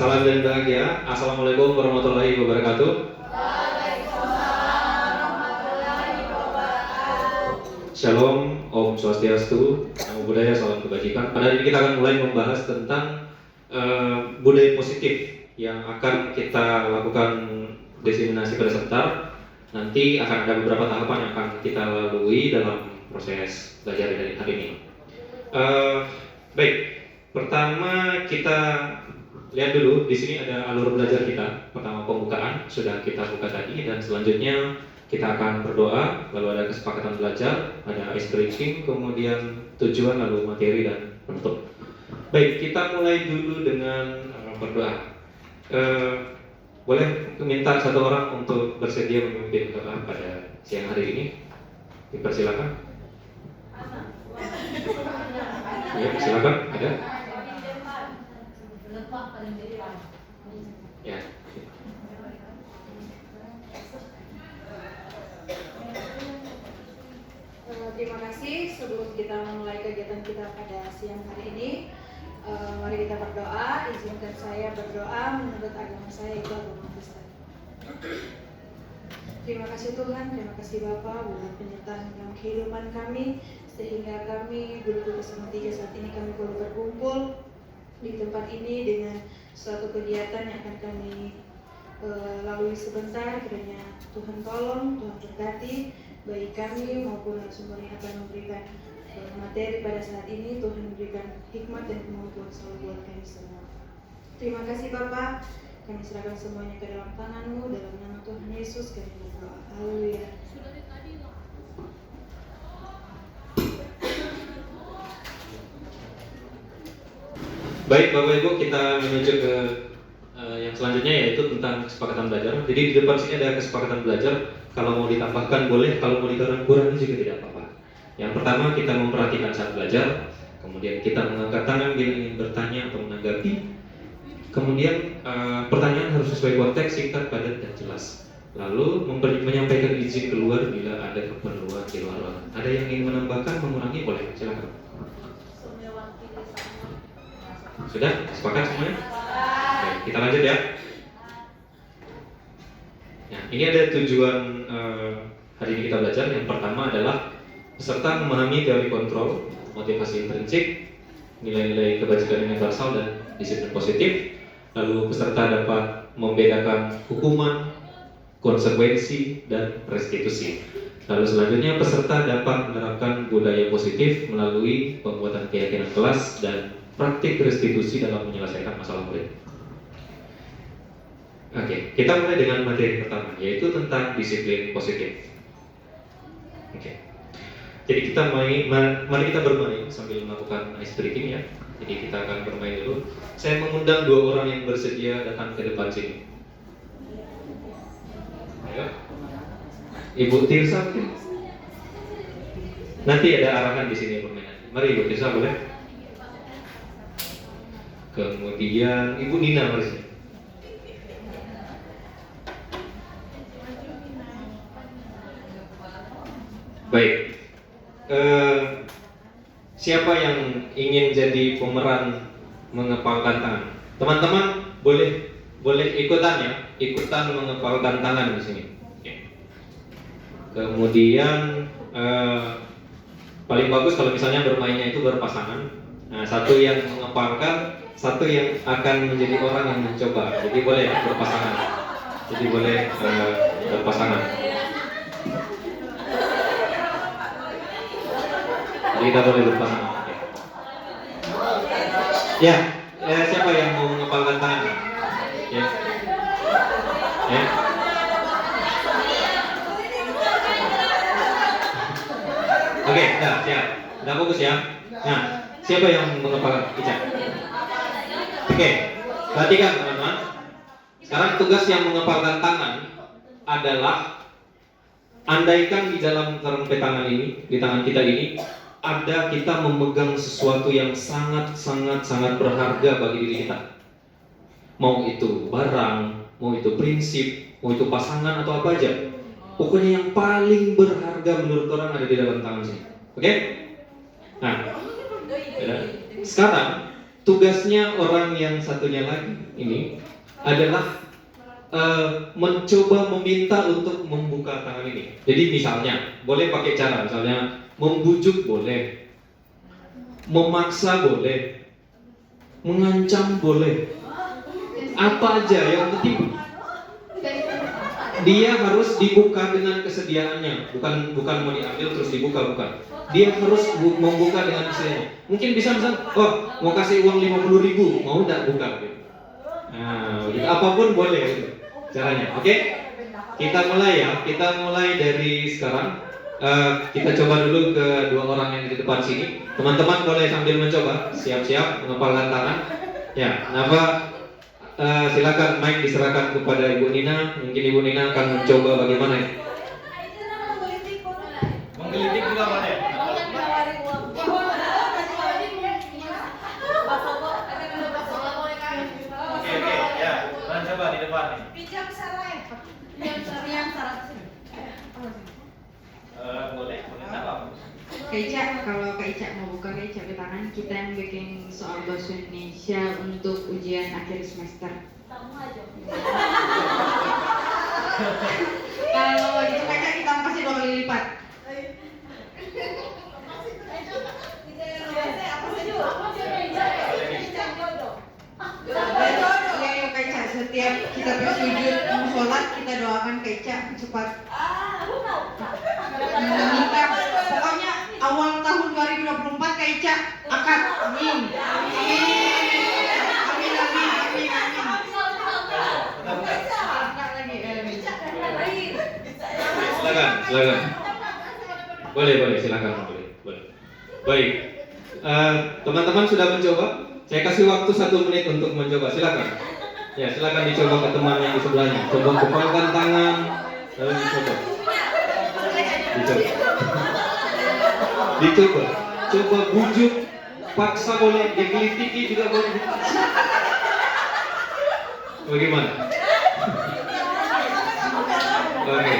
Salam dan bahagia. Assalamualaikum warahmatullahi wabarakatuh. Shalom, Om Swastiastu, Namo Buddhaya, salam kebajikan. Pada hari ini kita akan mulai membahas tentang budaya positif yang akan kita lakukan diseminasi pada sebentar. Nanti akan ada beberapa tahapan yang akan kita lalui dalam proses belajar dari hari ini. Baik, pertama kita lihat dulu di sini ada alur belajar kita. Pertama pembukaan sudah kita buka tadi, dan selanjutnya kita akan berdoa, lalu ada kesepakatan belajar, ada ice breaking, kemudian tujuan, lalu materi dan penutup. Baik, kita mulai dulu dengan berdoa. Boleh minta satu orang untuk bersedia memimpin doa pada siang hari ini? Dipersilakan. Ya, silakan. Ada? Ya. Terima kasih. Sebelum kita memulai kegiatan kita pada siang hari ini, mari kita berdoa. Izinkan saya berdoa menurut agama saya, itu agama Kristen. Terima kasih Tuhan, terima kasih Bapa buat penyertaan dalam kehidupan kami, sehingga kami berdua bersama tiga saat ini kami boleh berkumpul di tempat ini dengan suatu kegiatan yang akan kami lalui sebentar. Kiranya Tuhan tolong, Tuhan berkati baik kami maupun narasumber yang akan memberikan materi pada saat ini. Tuhan memberikan hikmat dan kemampuan selalu buat kami semua. Terima kasih Bapa, kami serahkan semuanya ke dalam tangan-Mu, dalam nama Tuhan Yesus kami berdoa. Haleluya. Baik Bapak Ibu, kita menuju ke yang selanjutnya, yaitu tentang kesepakatan belajar. Jadi di depan sini ada kesepakatan belajar. Kalau mau ditambahkan boleh, kalau mau dikurangi juga tidak apa-apa. Yang pertama, kita memperhatikan saat belajar. Kemudian kita mengangkat tangan bila ingin bertanya atau menanggapi. Kemudian pertanyaan harus sesuai konteks, singkat, padat, dan jelas. Lalu menyampaikan izin keluar bila ada keperluan di luar ruangan. Ada yang ingin menambahkan, mengurangi, boleh, silakan. Sudah? Sepakat semuanya? Baik, kita lanjut ya. Nah, ini ada tujuan hari ini kita belajar. Yang pertama adalah peserta memahami teori kontrol, motivasi intrinsik, nilai-nilai kebajikan universal dan disiplin positif. Lalu peserta dapat membedakan hukuman, konsekuensi, dan restitusi. Lalu selanjutnya peserta dapat menerapkan budaya positif melalui pembuatan keyakinan kelas dan praktik restitusi dalam menyelesaikan masalah murid. Oke, kita mulai dengan materi pertama, yaitu tentang disiplin positif. Oke. Jadi mari kita bermain sambil melakukan ice breaking ya. Jadi kita akan bermain dulu. Saya mengundang dua orang yang bersedia datang ke depan sini. Ayo. Ibu Tirsa mungkin. Nanti ada arahan di sini permainan. Mari Ibu Tirsa, boleh? Kemudian Ibu Nina, mari. Baik. Siapa yang ingin jadi pemeran mengepalkan tangan? Teman-teman boleh ikutan ya, ikutan mengepalkan tangan di sini. Oke. Kemudian paling bagus kalau misalnya bermainnya itu berpasangan. Nah, satu yang mengepalkan, satu yang akan menjadi orang yang mencoba. Jadi boleh ya, berpasangan. Jadi boleh berpasangan. Jadi kita boleh berpasangan. Ya, siapa yang mau mengepalkan tangan? Ya. Ya. Oke, siap. Udah fokus ya. Nah, siapa yang mengepalkan? Ica. Oke, perhatikan teman-teman. Sekarang tugas yang mengepalkan tangan adalah, andaikan di dalam terempet tangan ini, di tangan kita ini, ada kita memegang sesuatu yang sangat berharga bagi diri kita. Mau itu barang, mau itu prinsip, mau itu pasangan atau apa aja. Pokoknya yang paling berharga menurut orang ada di dalam tangan sini. Oke? Nah, sekarang tugasnya orang yang satunya lagi ini adalah mencoba meminta untuk membuka tangan ini. Jadi misalnya, boleh pakai cara, misalnya membujuk boleh, memaksa boleh, mengancam boleh, apa aja, yang penting dia harus dibuka dengan kesediaannya, bukan mau diambil terus dibuka, bukan. Dia harus membuka dengan kesediaannya. Mungkin bisa oh mau kasih uang 50.000, mau nggak buka? Gitu. Nah, gitu. Apapun boleh gitu caranya. Oke? Kita mulai ya. Kita mulai dari sekarang. Kita coba dulu ke dua orang yang di depan sini. Teman-teman boleh sambil mencoba, siap-siap mengepalkan tangan. Ya, kenapa? Silakan mic diserahkan kepada Ibu Nina. Mungkin Ibu Nina akan mencoba bagaimana ya? Menggelitik juga boleh. Oke, ya. Coba di depan nih. Pinjam sarai. Boleh apa? Kak Ica, kalau Kak Ica mau buka, Kak Ica ke tangan, kita yang bikin soal bahasa Indonesia untuk ujian akhir semester. Kalau itu Kak Ica, kita kasih 2 kali lipat. Iya Kak Ica, setiap kita bersujud mau sholat, kita doakan Kak Ica cepat menikah. Pokoknya awal tahun 2024 Kak Ica akad. Amin. Silakan. Boleh, silakan. Boleh. Baik. Teman-teman sudah mencoba? Saya kasih waktu 1 menit untuk mencoba. Silakan. Ya, silakan dicoba ke teman yang di sebelahnya. Coba kepalkan tangan, lalu dicoba. Coba bujuk, paksa boleh, digelitiki juga boleh. Bagaimana? Oke.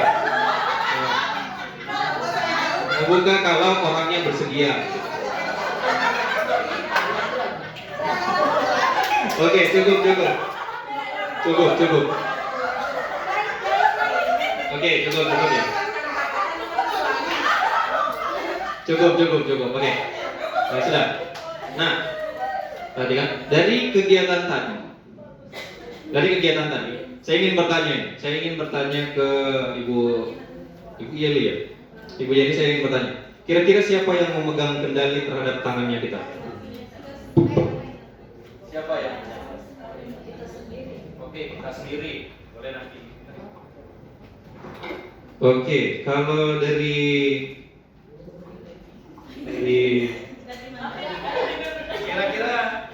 Membuka kalau orangnya bersedia. Oke, cukup. Oke, cukup ya. Cukup. Oke. Nah, sudah. Nah, perhatikan dari kegiatan tadi, saya ingin bertanya ke Ibu Yeli ya. Ibu Yeli, saya ingin bertanya. Kira-kira siapa yang memegang kendali terhadap tangannya kita? Siapa ya? Oke, kita sendiri. Boleh nanti. Oke, kalau dari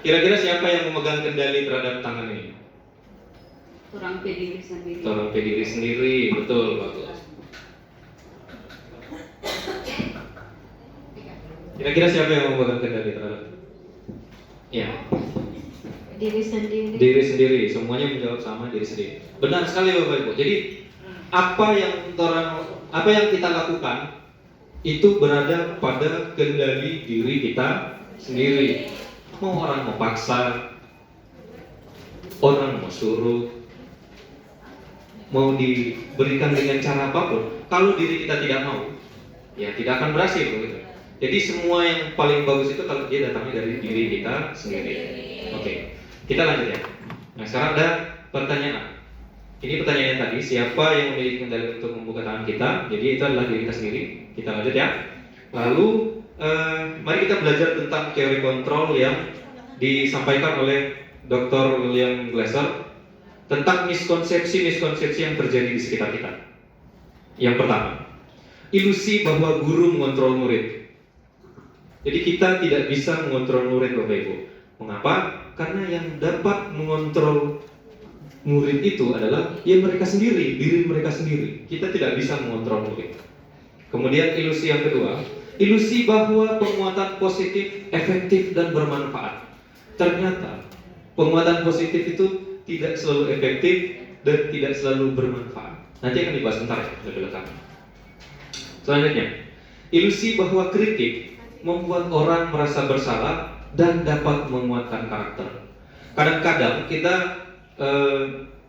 kira-kira siapa yang memegang kendali terhadap tangan ini? Orang pede diri sendiri, betul, bagus. Kira-kira siapa yang memegang kendali terhadap? Ya. Diri sendiri. Semuanya menjawab sama, diri sendiri. Benar sekali Bapak Ibu. Jadi apa yang kita lakukan itu berada pada kendali diri kita sendiri. Mau orang mau paksa, orang mau suruh, mau diberikan dengan cara apapun, kalau diri kita tidak mau, ya tidak akan berhasil begitu. Jadi semua yang paling bagus itu kalau dia datangnya dari diri kita sendiri. Oke, kita lanjut ya. Nah sekarang ada pertanyaan. Ini pertanyaannya tadi, siapa yang memiliki kendali untuk membuka tangan kita? Jadi itu adalah diri kita sendiri. Kita lanjut ya. Lalu mari kita belajar tentang teori kontrol yang disampaikan oleh Dr. William Glasser tentang miskonsepsi yang terjadi di sekitar kita. Yang pertama, ilusi bahwa guru mengontrol murid. Jadi kita tidak bisa mengontrol murid Bapak Ibu. Mengapa? Karena yang dapat mengontrol murid itu adalah ya mereka sendiri, diri mereka sendiri. Kita tidak bisa mengontrol murid. Kemudian ilusi yang kedua, ilusi bahwa penguatan positif efektif dan bermanfaat. Ternyata penguatan positif itu tidak selalu efektif dan tidak selalu bermanfaat. Nanti akan dibahas sebentar ya, lebih lengkap. Selanjutnya, ilusi bahwa kritik membuat orang merasa bersalah dan dapat menguatkan karakter. Kadang-kadang kita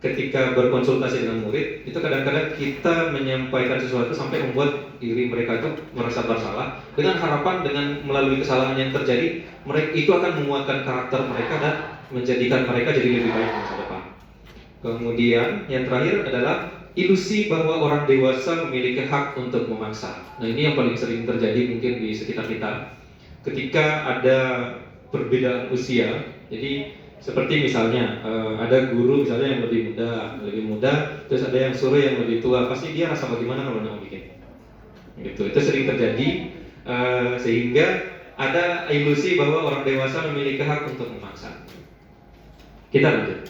ketika berkonsultasi dengan murid, itu kadang-kadang kita menyampaikan sesuatu sampai membuat diri mereka itu merasa bersalah, dengan harapan dengan melalui kesalahan yang terjadi, mereka itu akan menguatkan karakter mereka dan menjadikan mereka jadi lebih baik di masa depan. Kemudian yang terakhir adalah ilusi bahwa orang dewasa memiliki hak untuk memaksa. Nah, ini yang paling sering terjadi mungkin di sekitar kita. Ketika ada perbedaan usia, jadi seperti misalnya ada guru misalnya yang lebih muda, terus ada yang sore yang lebih tua, pasti dia rasa bagaimana kalau nak bikin. Gitu. Itu sering terjadi sehingga ada ilusi bahwa orang dewasa memiliki hak untuk memaksa. Kita lanjut.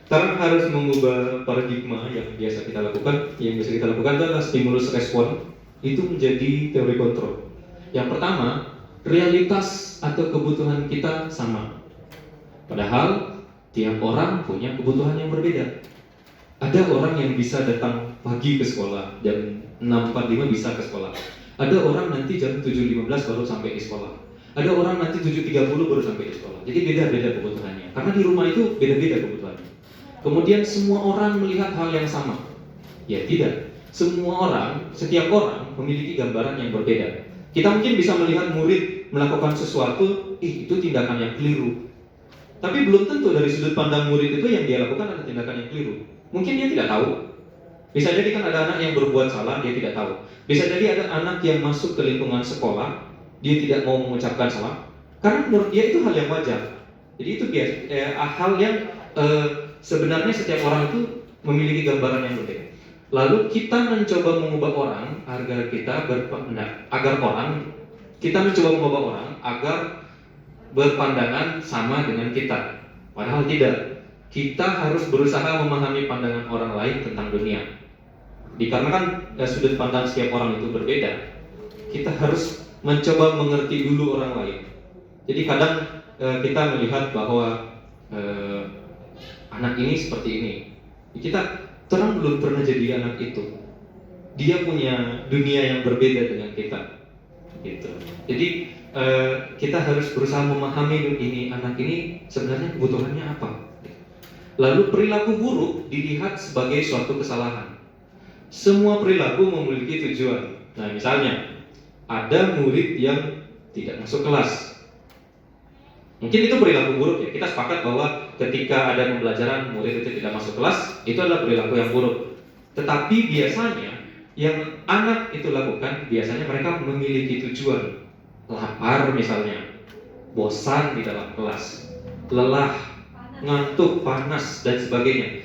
Sekarang harus mengubah paradigma yang biasa kita lakukan. Yang biasa kita lakukan adalah stimulus respon. Itu menjadi teori kontrol. Yang pertama, realitas atau kebutuhan kita sama. Padahal tiap orang punya kebutuhan yang berbeda. Ada orang yang bisa datang pagi ke sekolah, jam 6.45 bisa ke sekolah. Ada orang nanti jam 7.15 baru sampai di sekolah. Ada orang nanti 7.30 baru sampai di sekolah. Jadi beda-beda kebutuhannya. Karena di rumah itu beda-beda kebutuhannya. Kemudian semua orang melihat hal yang sama. Ya tidak. Semua orang, setiap orang memiliki gambaran yang berbeda. Kita mungkin bisa melihat murid melakukan sesuatu, itu tindakan yang keliru. Tapi belum tentu dari sudut pandang murid itu yang dia lakukan adalah tindakan yang keliru. Mungkin dia tidak tahu. Bisa jadi kan ada anak yang berbuat salah, dia tidak tahu. Bisa jadi ada anak yang masuk ke lingkungan sekolah, dia tidak mau mengucapkan salah, karena menurut dia itu hal yang wajar. Jadi itu hal yang sebenarnya setiap orang itu memiliki gambaran yang berbeda. Lalu kita mencoba mengubah orang agar berpandangan sama dengan kita. Padahal tidak. Kita harus berusaha memahami pandangan orang lain tentang dunia. Dikarenakan sudut pandang setiap orang itu berbeda, kita harus mencoba mengerti dulu orang lain. Jadi kadang kita melihat bahwa anak ini seperti ini. Kita terang belum pernah jadi anak itu. Dia punya dunia yang berbeda dengan kita. Gitu. Jadi kita harus berusaha memahami ini anak ini sebenarnya kebutuhannya apa. Lalu perilaku buruk dilihat sebagai suatu kesalahan. Semua perilaku memiliki tujuan. Nah, misalnya ada murid yang tidak masuk kelas. Mungkin itu perilaku buruk ya. Kita sepakat bahwa ketika ada pembelajaran murid itu tidak masuk kelas, itu adalah perilaku yang buruk. Tetapi biasanya yang anak itu lakukan, biasanya mereka memiliki tujuan. Lapar misalnya, bosan di dalam kelas, lelah, ngantuk, panas, dan sebagainya.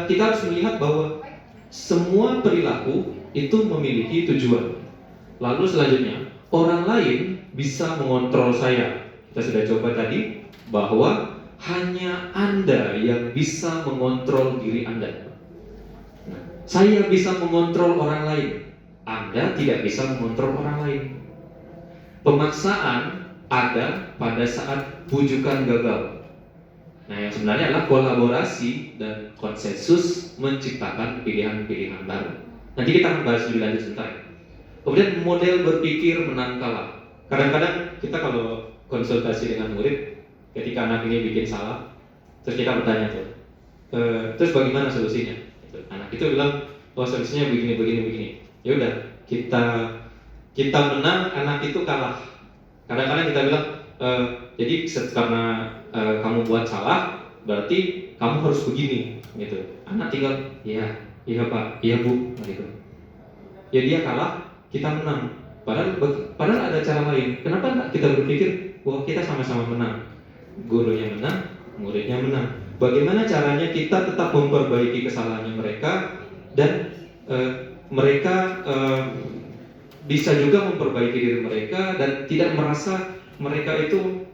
Kita harus melihat bahwa semua perilaku itu memiliki tujuan. Lalu selanjutnya, orang lain bisa mengontrol saya. Kita sudah coba tadi bahwa hanya Anda yang bisa mengontrol diri Anda. Saya bisa mengontrol orang lain, Anda tidak bisa mengontrol orang lain. Pemaksaan ada pada saat bujukan gagal. Nah, yang sebenarnya adalah kolaborasi dan konsensus menciptakan pilihan-pilihan baru. Nanti kita akan bahas lebih lanjut sebentar. Kemudian model berpikir menang kalah. Kadang-kadang kita kalau konsultasi dengan murid, ketika anak ini bikin salah, terus kita bertanya tuh, terus bagaimana solusinya? Anak itu bilang, oh solusinya begini. Ya udah, kita menang, anak itu kalah. Kadang-kadang kita bilang, jadi karena kamu buat salah, berarti kamu harus begini, gitu. Anak tinggal, iya pak, iya bu, gitu. Ya dia kalah, kita menang. Padahal ada cara lain. Kenapa enggak kita berpikir bahwa kita sama-sama menang? Gurunya menang, muridnya menang. Bagaimana caranya kita tetap memperbaiki kesalahannya mereka dan mereka bisa juga memperbaiki diri mereka dan tidak merasa mereka itu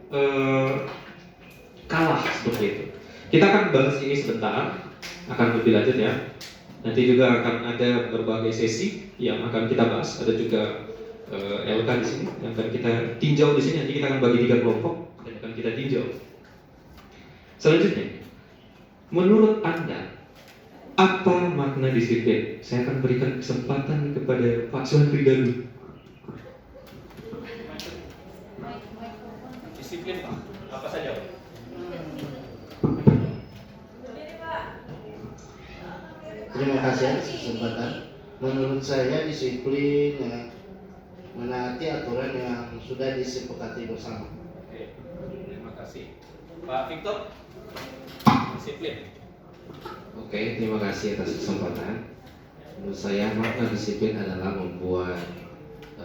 kalah seperti itu. Kita akan bahas ini sebentar, akan lebih lanjut ya. Nanti juga akan ada berbagai sesi yang akan kita bahas. Ada juga LK di sini yang akan kita tinjau di sini. Nanti kita akan bagi 3 kelompok dan akan kita tinjau. Selanjutnya, menurut Anda apa makna disiplin? Saya akan berikan kesempatan kepada Pak Suhandri dulu. terima kasih atas kesempatan. Menurut saya disiplin ya, menaati aturan yang sudah disepakati bersama. Oke, terima kasih. Pak Victor, disiplin. Oke, terima kasih atas kesempatan. Menurut saya makna disiplin adalah membuat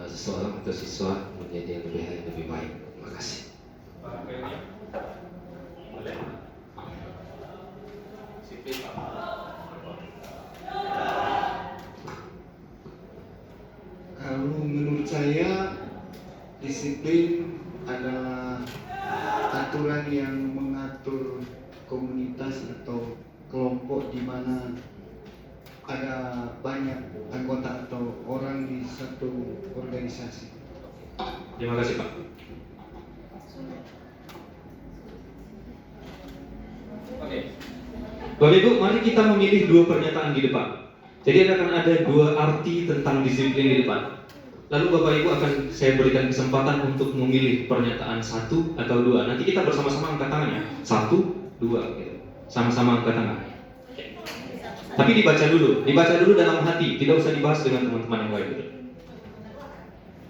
seseorang atau siswa menjadi yang lebih baik. Terima kasih. Pak Ferdi, boleh? Disiplin, Pak. Kalau menurut saya disiplin adalah aturan yang mengatur komunitas atau kelompok di mana ada banyak anggota atau orang di satu organisasi. Terima kasih, Pak. Oke. Bapak Ibu, mari kita memilih dua pernyataan di depan. Jadi akan ada dua arti tentang disiplin di depan. Lalu Bapak Ibu akan saya berikan kesempatan untuk memilih pernyataan satu atau dua. Nanti kita bersama-sama angkat tangan ya. Satu, dua, gitu. Sama-sama angkat tangan. Tapi dibaca dulu dalam hati. Tidak usah dibahas dengan teman-teman yang lain. Gitu.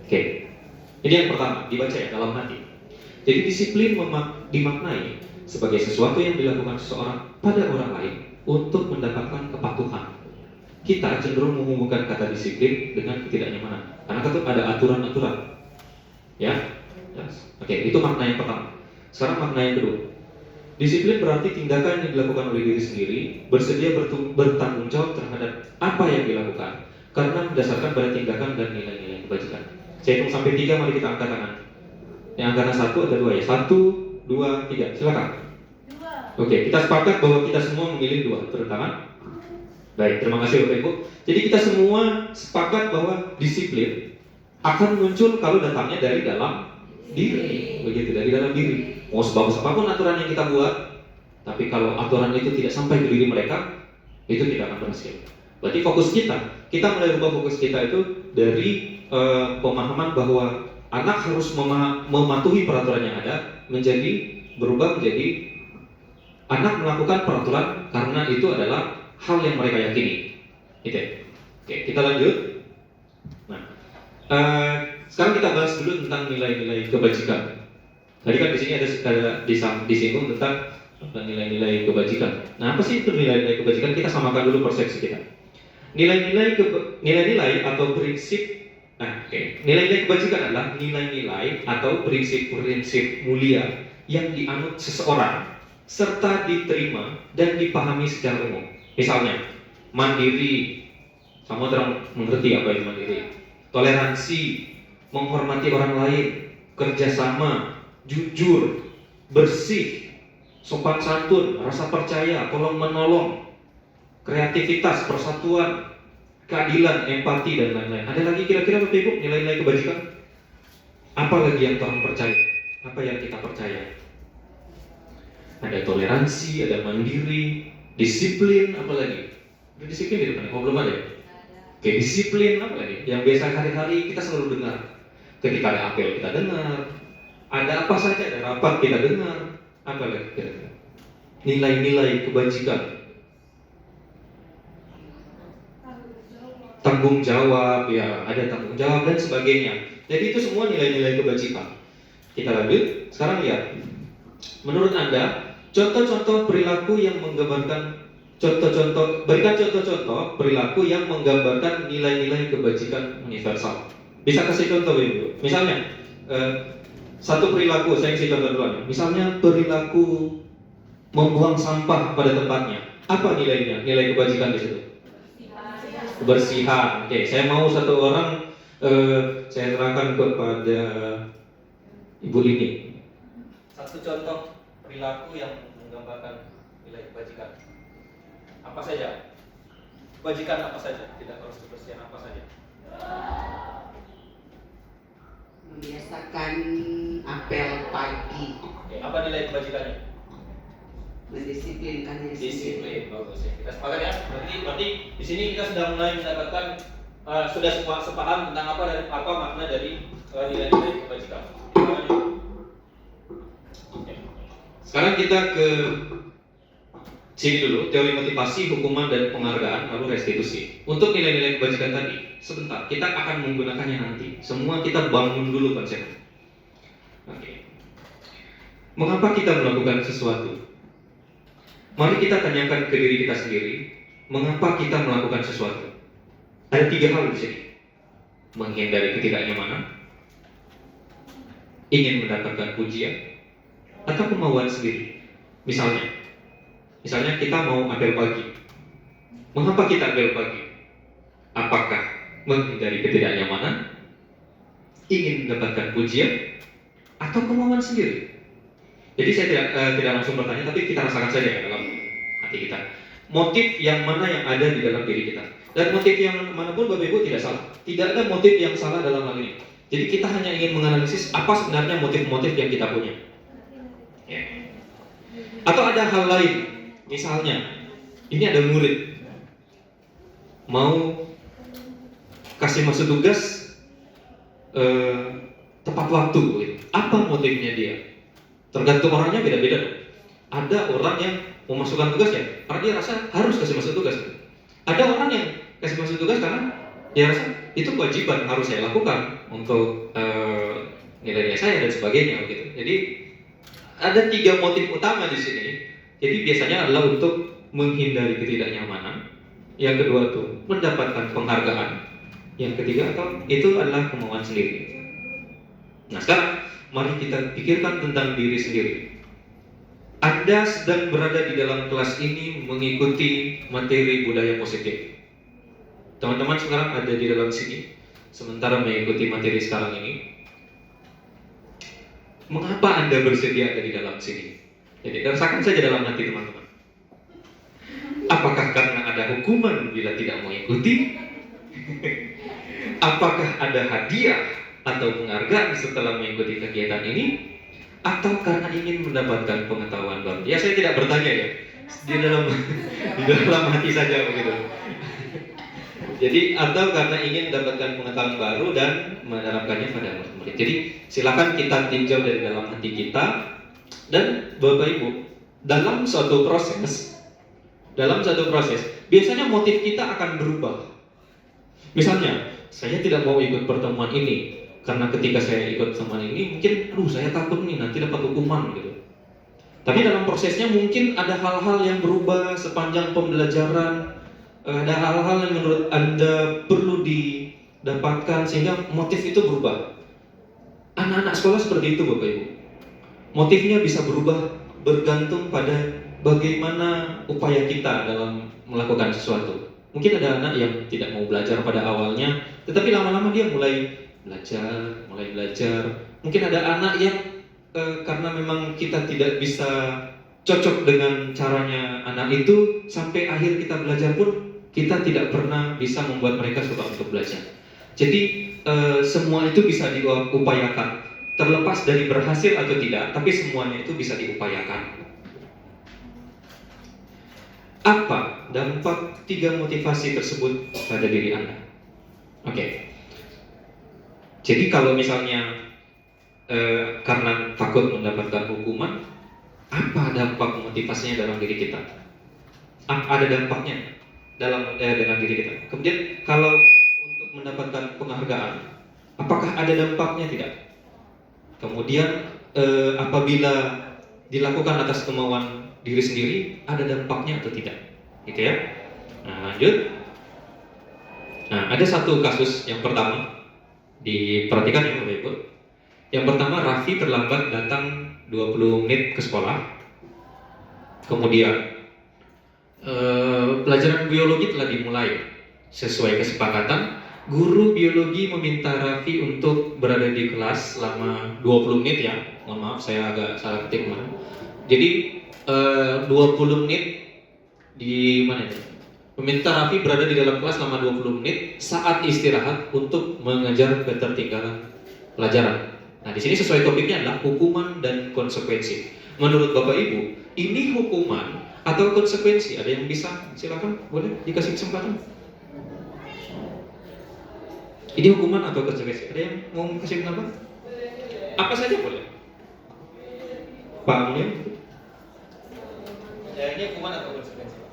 Oke. Ini yang pertama, dibaca ya dalam hati. Jadi disiplin dimaknai sebagai sesuatu yang dilakukan seseorang pada orang lain untuk mendapatkan kepatuhan. Kita cenderung menghubungkan kata disiplin dengan ketidaknyamanan karena itu ada aturan-aturan. Ya. Yes. Oke, itu makna yang pertama. Sekarang makna yang kedua. Disiplin berarti tindakan yang dilakukan oleh diri sendiri, bersedia bertanggung jawab terhadap apa yang dilakukan karena berdasarkan pada tindakan dan nilai-nilai kebajikan. Saya hitung sampai 3, mari kita angkat tangan. Yang angkatan 1 ada 2 ya. 1, 2, 3. Silakan. 2. Oke, kita sepakat bahwa kita semua memilih 2. Turun tangan. Baik, terima kasih Bapak Ibu. Jadi kita semua sepakat bahwa disiplin akan muncul kalau datangnya dari dalam diri. Begitu, dari dalam diri. Mau sebagus apapun aturan yang kita buat, tapi kalau aturan itu tidak sampai ke diri mereka, itu tidak akan berhasil. Berarti fokus kita mulai rubah fokus kita itu dari pemahaman bahwa anak harus mematuhi peraturan yang ada, berubah menjadi anak melakukan peraturan karena itu adalah hal yang mereka yakini. Gitu. Oke, kita lanjut. Nah, sekarang kita bahas dulu tentang nilai-nilai kebajikan. Tadi kan di sini ada disinggung tentang nilai-nilai kebajikan. Nah, apa sih itu nilai-nilai kebajikan? Kita samakan dulu persepsi kita. Nilai-nilai atau prinsip. Nah, nilai-nilai kebajikan adalah nilai-nilai atau prinsip-prinsip mulia yang dianut seseorang serta diterima dan dipahami secara umum. Misalnya, mandiri, semua mengerti apa itu mandiri. Toleransi, menghormati orang lain, kerjasama, jujur, bersih, sopan santun, rasa percaya, tolong menolong, kreativitas, persatuan, keadilan, empati dan lain-lain. Ada lagi kira-kira Bapak Ibu nilai-nilai kebajikan? Apa lagi yang orang percaya? Apa yang kita percaya? Ada toleransi, ada mandiri, disiplin, apa lagi? Ada disiplin di depan? Oh, belum ada. Oke, disiplin apa lagi? Yang biasa hari-hari kita selalu dengar. Ketika ada apel kita dengar, ada apa saja, ada rapat kita dengar. Apa lagi kira-kira? Nilai-nilai kebajikan. Tanggung jawab, ya ada tanggung jawab dan sebagainya. Jadi itu semua nilai-nilai kebajikan. Kita lanjut. Sekarang lihat. Menurut Anda, contoh-contoh perilaku yang menggambarkan berikan contoh-contoh perilaku yang menggambarkan nilai-nilai kebajikan universal. Bisa kasih contoh Ibu. Misalnya, satu perilaku, saya kasih contoh dulu. Misalnya perilaku membuang sampah pada tempatnya. Apa nilainya? Nilai kebajikan di situ. Kebersihan. Oke, saya mau satu orang saya terangkan kepada Ibu Lini. Satu contoh perilaku yang menggambarkan nilai kebajikan. Apa saja? Kebajikan apa saja? Tidak harus kebersihan, apa saja? Membiasakan apel pagi. Oke, apa nilai kebajikannya? Mendisiplinkan diri sendiri. Disiplin, bagus ya. Kita sepakat ya. Berarti di sini kita sudah mulai mendapatkan sudah sepaham tentang apa makna dari nilai-nilai kebajikan. Oke. Sekarang kita ke Sini dulu, teori motivasi, hukuman, dan penghargaan, lalu restitusi. Untuk nilai-nilai kebajikan tadi, sebentar, kita akan menggunakannya nanti. Semua kita bangun dulu konsepnya. Oke. Mengapa kita melakukan sesuatu? Mari kita tanyakan ke diri kita sendiri, mengapa kita melakukan sesuatu? Ada 3 hal di sini. Menghindari ketidaknyamanan, ingin mendapatkan pujian, atau kemauan sendiri. Misalnya kita mau apel pagi. Mengapa kita apel pagi? Apakah menghindari ketidaknyamanan, ingin mendapatkan pujian, atau kemauan sendiri? Jadi saya tidak langsung bertanya, tapi kita rasakan saja ya dalam hati kita. Motif yang mana yang ada di dalam diri kita. Dan motif yang manapun Bapak Ibu tidak salah. Tidak ada motif yang salah dalam hal ini. Jadi kita hanya ingin menganalisis apa sebenarnya motif-motif yang kita punya. Ya. Atau ada hal lain. Misalnya, ini ada murid mau kasih masuk tugas tepat waktu. Apa motifnya dia? Tergantung orangnya beda-beda. Ada orang yang memasukkan tugas ya karena dia rasa harus kasih masuk tugas. Ada orang yang kasih masuk tugas karena dia rasa itu kewajiban harus saya lakukan untuk nilai-nilai saya dan sebagainya gitu. Jadi ada 3 motif utama di sini. Jadi biasanya adalah untuk menghindari ketidaknyamanan. Yang kedua tuh mendapatkan penghargaan. Yang ketiga itu adalah kemauan sendiri. Nah sekarang mari kita pikirkan tentang diri sendiri. Anda sedang berada di dalam kelas ini mengikuti materi budaya positif. Teman-teman sekarang ada di dalam sini, sementara mengikuti materi sekarang ini. Mengapa Anda bersedia ada di dalam sini? Jadi rasakan saja dalam hati teman-teman. Apakah karena ada hukuman bila tidak mengikuti? Apakah ada hadiah atau penghargaan setelah mengikuti kegiatan ini? Atau karena ingin mendapatkan pengetahuan baru? Ya saya tidak bertanya ya, di dalam hati saja begitu. Jadi atau karena ingin mendapatkan pengetahuan baru dan menerapkannya pada murid. Jadi silakan kita tinjau dari dalam hati kita. Dan Bapak Ibu, dalam suatu proses biasanya motif kita akan berubah. Misalnya, saya tidak mau ikut pertemuan ini karena ketika saya ikut pertemuan ini mungkin, saya takut nih nanti dapat hukuman gitu. Tapi dalam prosesnya mungkin ada hal-hal yang berubah sepanjang pembelajaran, ada hal-hal yang menurut Anda perlu didapatkan sehingga motif itu berubah. Anak-anak sekolah seperti itu Bapak Ibu. Motifnya bisa berubah bergantung pada bagaimana upaya kita dalam melakukan sesuatu. Mungkin ada anak yang tidak mau belajar pada awalnya, tetapi lama-lama dia mulai belajar. Mungkin ada anak yang karena memang kita tidak bisa cocok dengan caranya anak itu, sampai akhir kita belajar pun kita tidak pernah bisa membuat mereka suka untuk belajar. Jadi semua itu bisa diupayakan. Terlepas dari berhasil atau tidak, tapi semuanya itu bisa diupayakan. Apa dampak 3 motivasi tersebut pada diri Anda? Oke. Jadi kalau misalnya karena takut mendapatkan hukuman, apa dampak motivasinya dalam diri kita? Ada dampaknya dalam diri kita. Kemudian kalau untuk mendapatkan penghargaan, apakah ada dampaknya? Tidak. Kemudian apabila dilakukan atas kemauan diri sendiri, ada dampaknya atau tidak? Gitu ya. Nah, lanjut. Nah, ada satu kasus yang pertama, diperhatikan ya Bapak Ibu. Yang pertama, Raffi terlambat datang 20 menit ke sekolah. Kemudian pelajaran biologi telah dimulai. Sesuai kesepakatan, guru biologi meminta Raffi untuk berada di kelas selama 20 menit ya. Mohon maaf saya agak salah ketik kemarin. Jadi 20 menit di mana itu? Meminta Raffi berada di dalam kelas selama 20 menit saat istirahat untuk mengejar ketertinggalan pelajaran. Nah, di sini sesuai topiknya adalah hukuman dan konsekuensi. Menurut Bapak Ibu, ini hukuman atau konsekuensi? Ada yang bisa? Silakan, boleh dikasih kesempatan. Ini hukuman atau konsekuensi? Ada yang mau kasih pendapat? Apa saja boleh. Pak Mulya. Bedanya hukuman atau konsekuensi, Pak?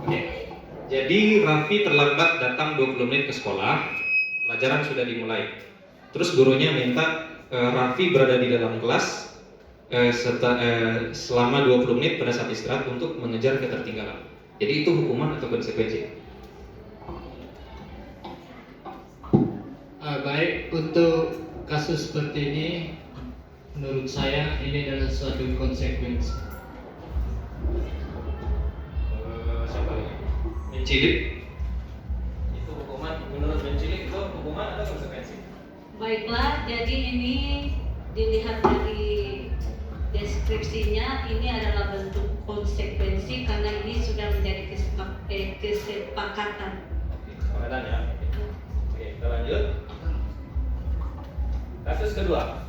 Oke. Jadi Raffi terlambat datang 20 menit ke sekolah, pelajaran sudah dimulai. Terus gurunya minta Raffi berada di dalam kelas selama 20 menit pada saat istirahat untuk mengejar ketertinggalan. Jadi itu hukuman atau konsekuensi? Baik, untuk kasus seperti ini menurut saya ini adalah suatu konsekuensi. Siapa lagi? Mencilik? Itu hukuman, menurut mencilik itu hukuman atau konsekuensi? Baiklah, jadi ini dilihat dari deskripsinya, ini adalah bentuk konsekuensi karena ini sudah menjadi kesepakatan. Kesepakatan ya. Oke, kita lanjut. Kasus kedua.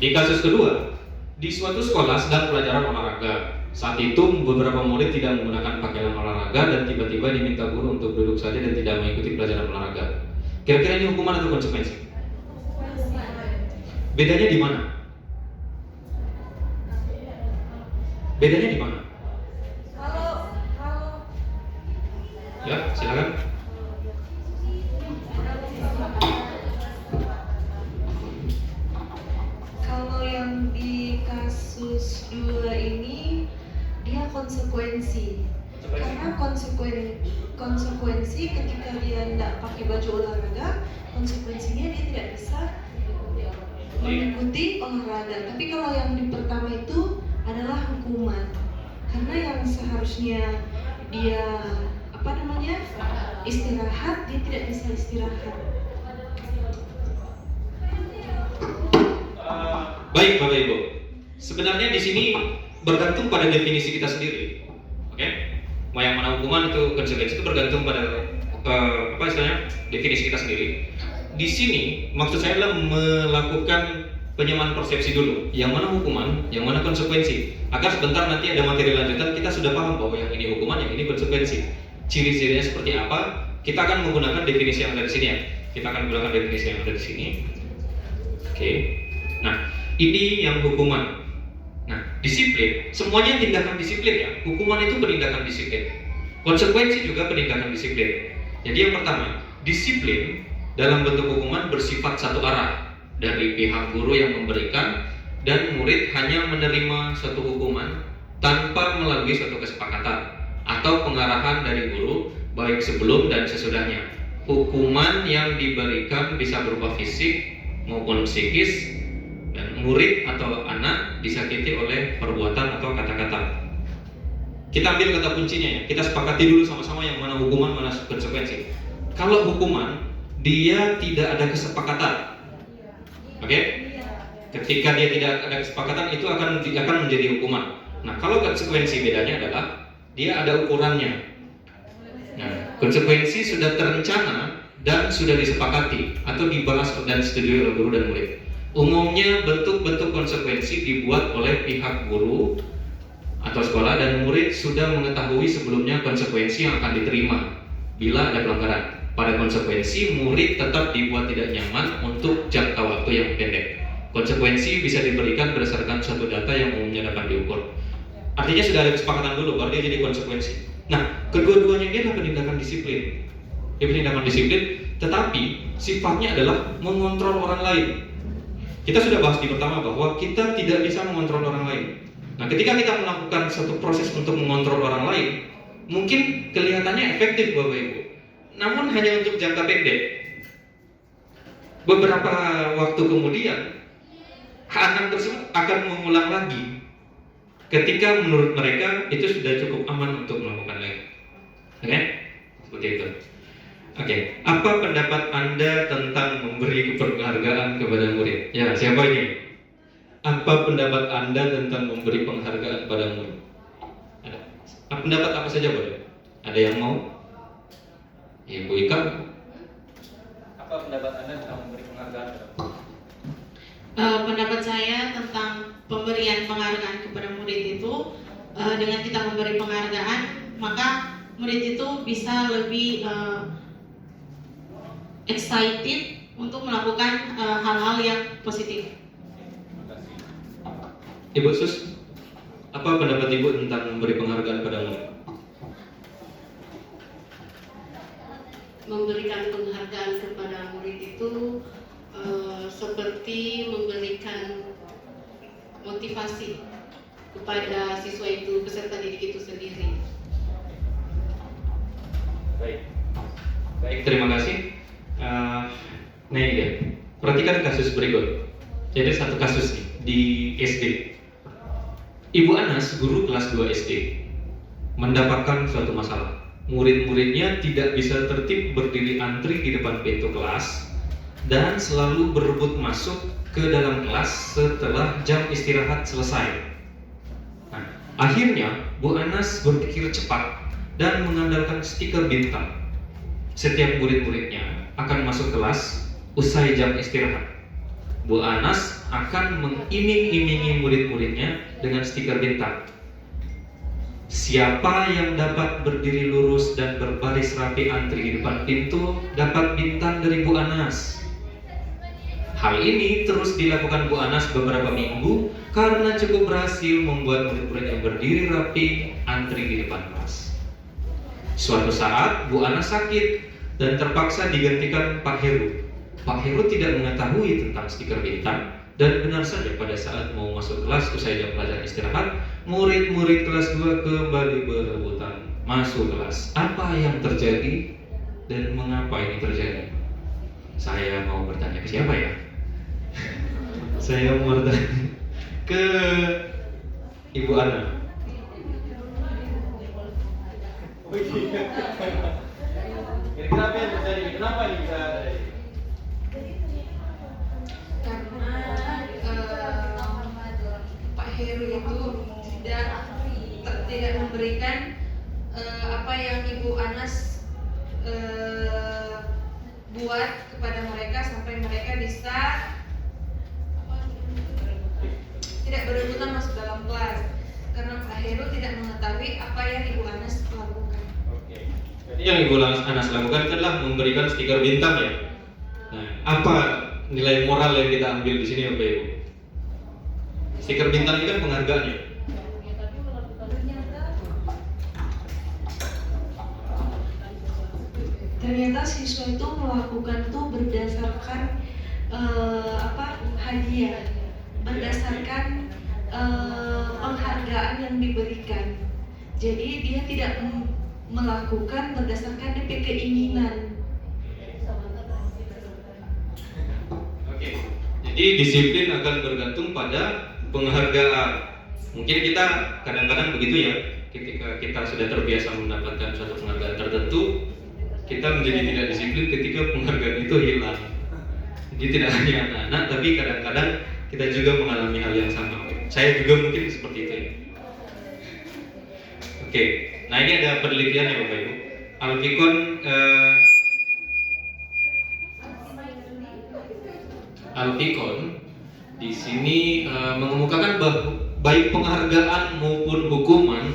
Di kasus kedua, di suatu sekolah sedang pelajaran olahraga. Saat itu beberapa murid tidak menggunakan pakaian olahraga dan tiba-tiba diminta guru untuk duduk saja dan tidak mengikuti pelajaran olahraga. Kira-kira ini hukuman atau konsekuensi? Bedanya di mana? Bedanya di mana? Ya, silakan. Kalau yang di kasus 2 ini dia konsekuensi. Karena konsekuensi ketika dia tidak pakai baju olahraga, konsekuensinya dia tidak bisa mengikuti olahraga. Tapi kalau yang di pertama itu adalah hukuman. Karena yang seharusnya dia istirahat, dia tidak bisa istirahat. Baik Bapak Ibu, sebenarnya di sini bergantung pada definisi kita sendiri. Oke? Mau yang mana hukuman itu konsekuensi itu bergantung pada definisi kita sendiri. Di sini maksud saya adalah melakukan penyamaan persepsi dulu, yang mana hukuman, yang mana konsekuensi, agar sebentar nanti ada materi lanjutan kita sudah paham bahwa yang ini hukuman, yang ini konsekuensi. Ciri-cirinya seperti apa? Kita akan menggunakan definisi yang ada di sini ya. Kita akan menggunakan definisi yang ada di sini. Oke. Nah, ini yang hukuman. Nah, disiplin, semuanya tindakan disiplin ya. Hukuman itu penindakan disiplin. Konsekuensi juga penindakan disiplin. Jadi yang pertama, disiplin dalam bentuk hukuman bersifat satu arah dari pihak guru yang memberikan dan murid hanya menerima suatu hukuman tanpa melalui suatu kesepakatan atau pengarahan dari guru baik sebelum dan sesudahnya. Hukuman yang diberikan bisa berupa fisik maupun psikis dan murid atau anak disakiti oleh perbuatan atau kata-kata. Kita ambil kata kuncinya ya. Kita sepakati dulu sama-sama yang mana hukuman, mana konsekuensi. Kalau hukuman dia tidak ada kesepakatan. Oke? Ketika dia tidak ada kesepakatan itu akan menjadi hukuman. Nah, kalau konsekuensi bedanya adalah dia ada ukurannya. Nah, konsekuensi sudah terencana dan sudah disepakati atau dibahas dan disetujui oleh guru dan murid. Umumnya bentuk-bentuk konsekuensi dibuat oleh pihak guru atau sekolah dan murid sudah mengetahui sebelumnya konsekuensi yang akan diterima bila ada pelanggaran. Pada konsekuensi, murid tetap dibuat tidak nyaman untuk jangka waktu yang pendek. Konsekuensi bisa diberikan berdasarkan suatu data yang umumnya dapat diukur. Artinya sudah ada kesepakatan dulu, baru dia jadi konsekuensi. Nah, kedua-duanya ini adalah penindakan disiplin. Ini penindakan disiplin, tetapi sifatnya adalah mengontrol orang lain. Kita sudah bahas di pertama bahwa kita tidak bisa mengontrol orang lain. Nah, ketika kita melakukan satu proses untuk mengontrol orang lain, mungkin kelihatannya efektif Bapak Ibu, namun hanya untuk jangka pendek. Beberapa waktu kemudian, anak tersebut akan mengulang lagi ketika menurut mereka itu sudah cukup aman untuk melakukan lagi. Oke? Seperti itu. Oke, apa pendapat Anda tentang memberi penghargaan kepada murid? Ya, siapa ini? Apa pendapat Anda tentang memberi penghargaan kepada murid? Ada. Pendapat apa saja boleh? Ada yang mau? Ibu Ika? Apa pendapat Anda tentang memberi penghargaan kepada murid? Pendapat saya tentang pemberian penghargaan kepada murid itu, dengan kita memberi penghargaan, maka murid itu bisa lebih excited untuk melakukan hal-hal yang positif. Ibu Sus, Apa pendapat Ibu tentang memberi penghargaan pada murid? Memberikan penghargaan kepada murid itu seperti memberikan motivasi kepada siswa itu, peserta didik itu sendiri. Baik, terima kasih. Nah ini dia. Perhatikan kasus berikut. Jadi satu kasus nih di SD. Ibu Anas, guru kelas 2 SD, mendapatkan suatu masalah. Murid-muridnya tidak bisa tertib berdiri antri di depan pintu kelas dan selalu berebut masuk ke dalam kelas setelah jam istirahat selesai. Nah, akhirnya Bu Anas berpikir cepat dan mengandalkan stiker bintang. Setiap murid-muridnya akan masuk kelas usai jam istirahat. Bu Anas akan mengiming-imingi murid-muridnya dengan stiker bintang. Siapa yang dapat berdiri lurus dan berbaris rapi antri di depan pintu dapat bintang dari Bu Anas. Hal ini terus dilakukan Bu Anas beberapa minggu karena cukup berhasil membuat murid-murid yang berdiri rapi antri di depan kelas. Suatu saat Bu Anas sakit dan terpaksa digantikan Pak Heru. Pak Heru tidak mengetahui tentang stiker bintang dan benar saja pada saat mau masuk kelas usai jam pelajaran istirahat, murid-murid kelas 2 kembali berebutan masuk kelas. Apa yang terjadi dan mengapa ini terjadi? Saya mau bertanya ke siapa ya? Saya mau bertanya ke Ibu Ana. Kira-kira apa yang terjadi? Kenapa ini bisa ada? Karena Pak Heru itu tidak memberikan apa yang Ibu Anas buat kepada mereka sampai mereka bisa tidak berebutan masuk dalam kelas karena Pak Heru tidak mengetahui apa yang Ibu Anas lakukan. Oke. Jadi yang Ibu Anas lakukan adalah memberikan stiker bintang ya. Nah, apa nilai moral yang kita ambil di sini Bapak Ibu? Stiker bintang ini kan penghargaan ya. Ternyata siswa itu melakukan tuh berdasarkan hadiah, berdasarkan penghargaan yang diberikan. Jadi dia tidak melakukan berdasarkan DP keinginan. Oke. Jadi disiplin akan bergantung pada penghargaan. Mungkin kita kadang-kadang begitu ya, ketika kita sudah terbiasa mendapatkan suatu penghargaan tertentu, kita menjadi tidak disiplin ketika penghargaan itu hilang. Jadi tidak hanya anak-anak, tapi kadang-kadang kita juga mengalami hal yang sama. Saya juga mungkin seperti itu ya. Oke, nah ini ada penelitian ya Bapak Ibu. Alfikon di sini mengemukakan bahwa baik penghargaan maupun hukuman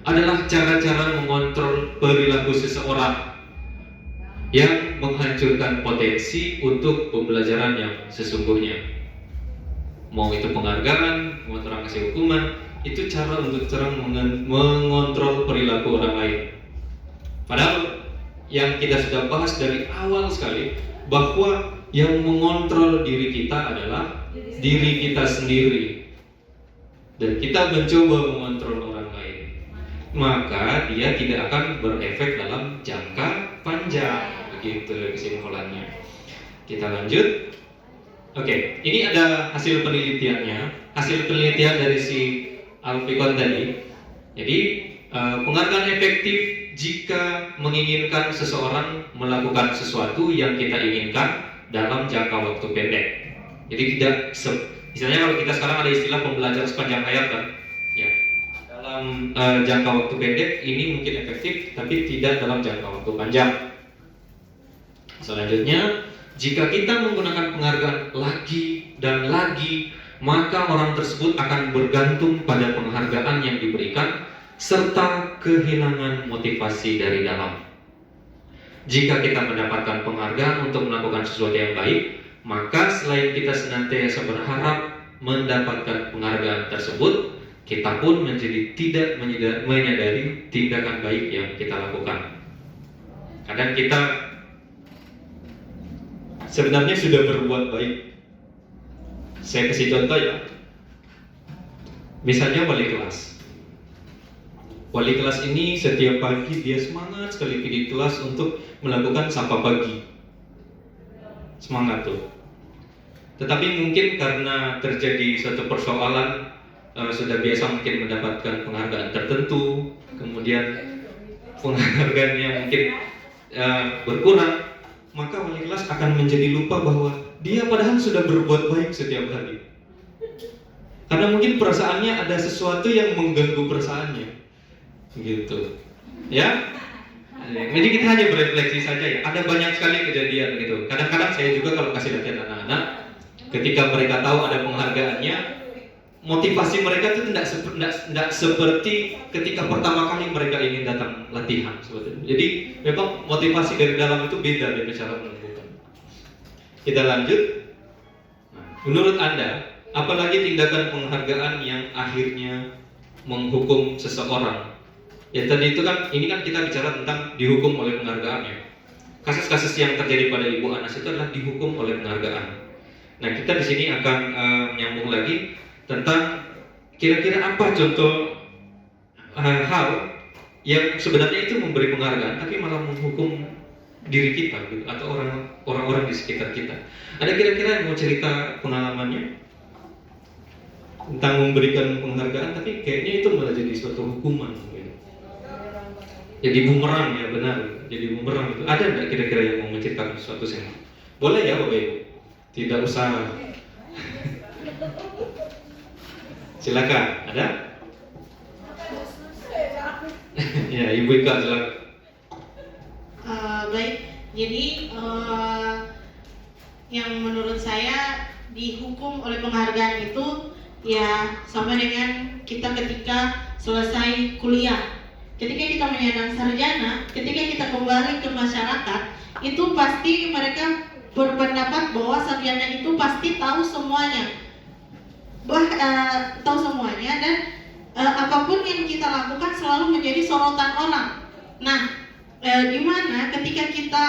adalah cara-cara mengontrol perilaku seseorang yang menghancurkan potensi untuk pembelajaran yang sesungguhnya. Mau itu penghargaan, mau orang kasih hukuman, itu cara untuk mengontrol perilaku orang lain. Padahal yang kita sudah bahas dari awal sekali bahwa yang mengontrol diri kita adalah diri kita sendiri. Dan kita mencoba mengontrol orang lain, maka dia tidak akan berefek dalam jangka panjang. Begitu kesimpulannya. Kita lanjut. Oke, ini ada hasil penelitiannya. Hasil penelitian dari si Alfikon tadi. Jadi penghargaan efektif jika menginginkan seseorang melakukan sesuatu yang kita inginkan dalam jangka waktu pendek. Jadi tidak misalnya kalau kita sekarang ada istilah pembelajaran sepanjang hayat kan, ya dalam jangka waktu pendek ini mungkin efektif, tapi tidak dalam jangka waktu panjang. Selanjutnya, jika kita menggunakan penghargaan lagi dan lagi, maka orang tersebut akan bergantung pada penghargaan yang diberikan serta kehilangan motivasi dari dalam. Jika kita mendapatkan penghargaan untuk melakukan sesuatu yang baik, maka selain kita senantiasa berharap mendapatkan penghargaan tersebut, kita pun menjadi tidak menyadari tindakan baik yang kita lakukan. Kadang kita sebenarnya sudah berbuat baik. Saya kasih contoh ya. Misalnya wali kelas. Wali kelas ini setiap pagi dia semangat sekali pergi kelas untuk melakukan sapa pagi. Semangat tuh. Tetapi mungkin karena terjadi suatu persoalan, sudah biasa mungkin mendapatkan penghargaan tertentu, kemudian penghargaannya mungkin berkurang, maka wali kelas akan menjadi lupa bahwa dia padahal sudah berbuat baik setiap hari. Karena mungkin perasaannya ada sesuatu yang mengganggu perasaannya, gitu, ya. Jadi kita hanya berefleksi saja ya. Ada banyak sekali kejadian gitu. Kadang-kadang saya juga kalau kasih latihan anak-anak, ketika mereka tahu ada penghargaannya, motivasi mereka itu tidak seperti ketika pertama kali mereka ingin datang latihan sebetulnya. Jadi memang motivasi dari dalam itu beda dari cara menentukan. Kita lanjut. Nah, menurut Anda, apalagi tindakan penghargaan yang akhirnya menghukum seseorang? Ya tadi itu kan, ini kan kita bicara tentang dihukum oleh penghargaan ya. Kasus-kasus yang terjadi pada Ibu Anas itu adalah dihukum oleh penghargaan. Nah, kita di sini akan menyambung lagi tentang kira-kira apa contoh hal yang sebenarnya itu memberi penghargaan tapi malah menghukum diri kita gitu, atau orang-orang di sekitar kita. Ada kira-kira yang mau cerita pengalamannya tentang memberikan penghargaan tapi kayaknya itu malah jadi suatu hukuman gitu. Jadi bumerang ya, benar. Jadi bumerang itu. Ada enggak kira-kira yang mau menceritakan sesuatu sih? Boleh ya Bapak Ibu? Tidak usah. Silakan, ada? Ya, Ibu Ika silakan. Baik, jadi yang menurut saya dihukum oleh penghargaan itu ya sama dengan kita ketika selesai kuliah. Ketika kita menyandang sarjana, ketika kita kembali ke masyarakat, itu pasti mereka berpendapat bahwa sarjana itu pasti tahu semuanya, tahu semuanya, dan apapun yang kita lakukan selalu menjadi sorotan orang. Nah, gimana ketika kita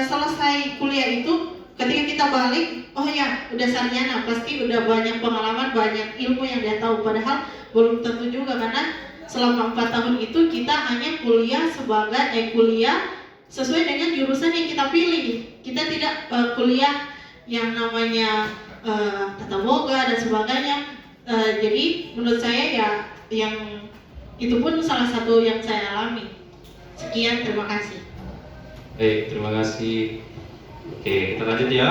selesai kuliah itu, ketika kita balik, oh ya udah sarjana, pasti udah banyak pengalaman, banyak ilmu yang dia tahu. Padahal belum tentu juga, karena selama 4 tahun itu kita hanya kuliah kuliah sesuai dengan jurusan yang kita pilih. Kita tidak kuliah yang namanya tata boga dan sebagainya. Jadi menurut saya ya yang itu pun salah satu yang saya alami. Sekian, terima kasih. Baik, terima kasih. Oke, kita lanjut ya.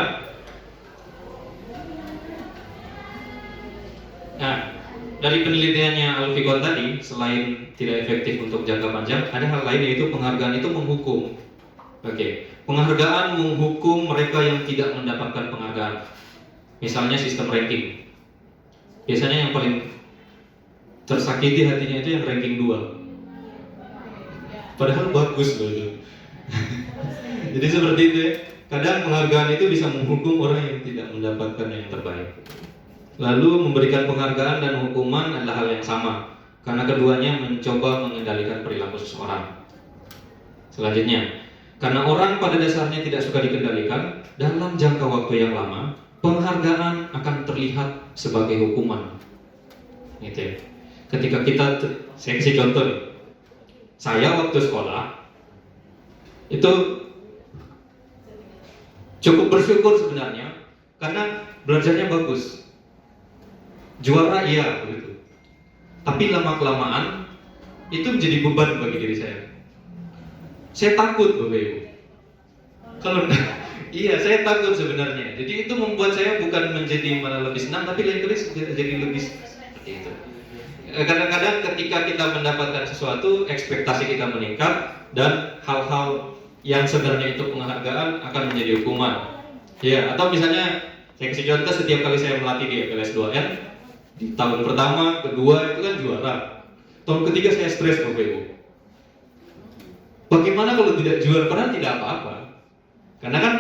Nah, dari penelitiannya Alfikon tadi, selain tidak efektif untuk jangka panjang, ada hal lain, yaitu penghargaan itu menghukum. Oke, penghargaan menghukum mereka yang tidak mendapatkan penghargaan. Misalnya sistem ranking. Biasanya yang paling tersakiti hatinya itu yang ranking 2. Padahal bagus loh itu. Jadi seperti itu ya. Kadang penghargaan itu bisa menghukum orang yang tidak mendapatkan yang terbaik. Lalu memberikan penghargaan dan hukuman adalah hal yang sama, karena keduanya mencoba mengendalikan perilaku seseorang. Selanjutnya, karena orang pada dasarnya tidak suka dikendalikan, dalam jangka waktu yang lama, penghargaan akan terlihat sebagai hukuman. Gitu ya. Ketika saya kasih contoh nih. Saya waktu sekolah itu cukup bersyukur sebenarnya, karena belajarnya bagus. Juara iya begitu. Tapi lama-kelamaan itu menjadi beban bagi diri saya. Saya takut Bapak Ibu. Kalau iya, saya takut sebenarnya. Jadi itu membuat saya bukan menjadi malah lebih senang, tapi lain kali jadi lebih seperti itu. Kadang-kadang ketika kita mendapatkan sesuatu, ekspektasi kita meningkat, dan hal-hal yang sebenarnya itu penghargaan akan menjadi hukuman. Ya, atau misalnya saya kasih contoh, setiap kali saya melatih di FLS 2N, di tahun pertama, kedua itu kan juara. Tahun ketiga saya stres Bapak Ibu. Bagaimana kalau tidak juara? Padahal tidak apa-apa. Karena kan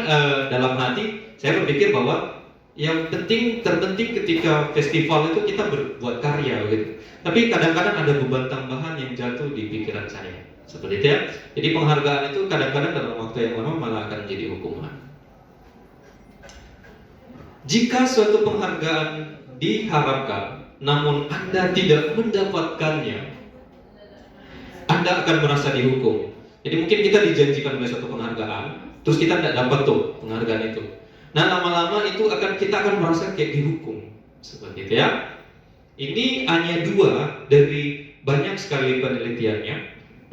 dalam hati saya berpikir bahwa yang terpenting ketika festival itu kita berbuat karya gitu. Tapi kadang-kadang ada beban tambahan yang jatuh di pikiran saya. Seperti itu ya. Jadi penghargaan itu kadang-kadang dalam waktu yang lama malah akan jadi hukuman. Jika suatu penghargaan diharapkan, namun Anda tidak mendapatkannya, Anda akan merasa dihukum. Jadi mungkin kita dijanjikan oleh suatu penghargaan, terus kita tidak dapat tuh penghargaan itu. Nah, lama-lama kita akan merasa kayak dihukum. Seperti itu ya. Ini hanya 2 dari banyak sekali penelitiannya.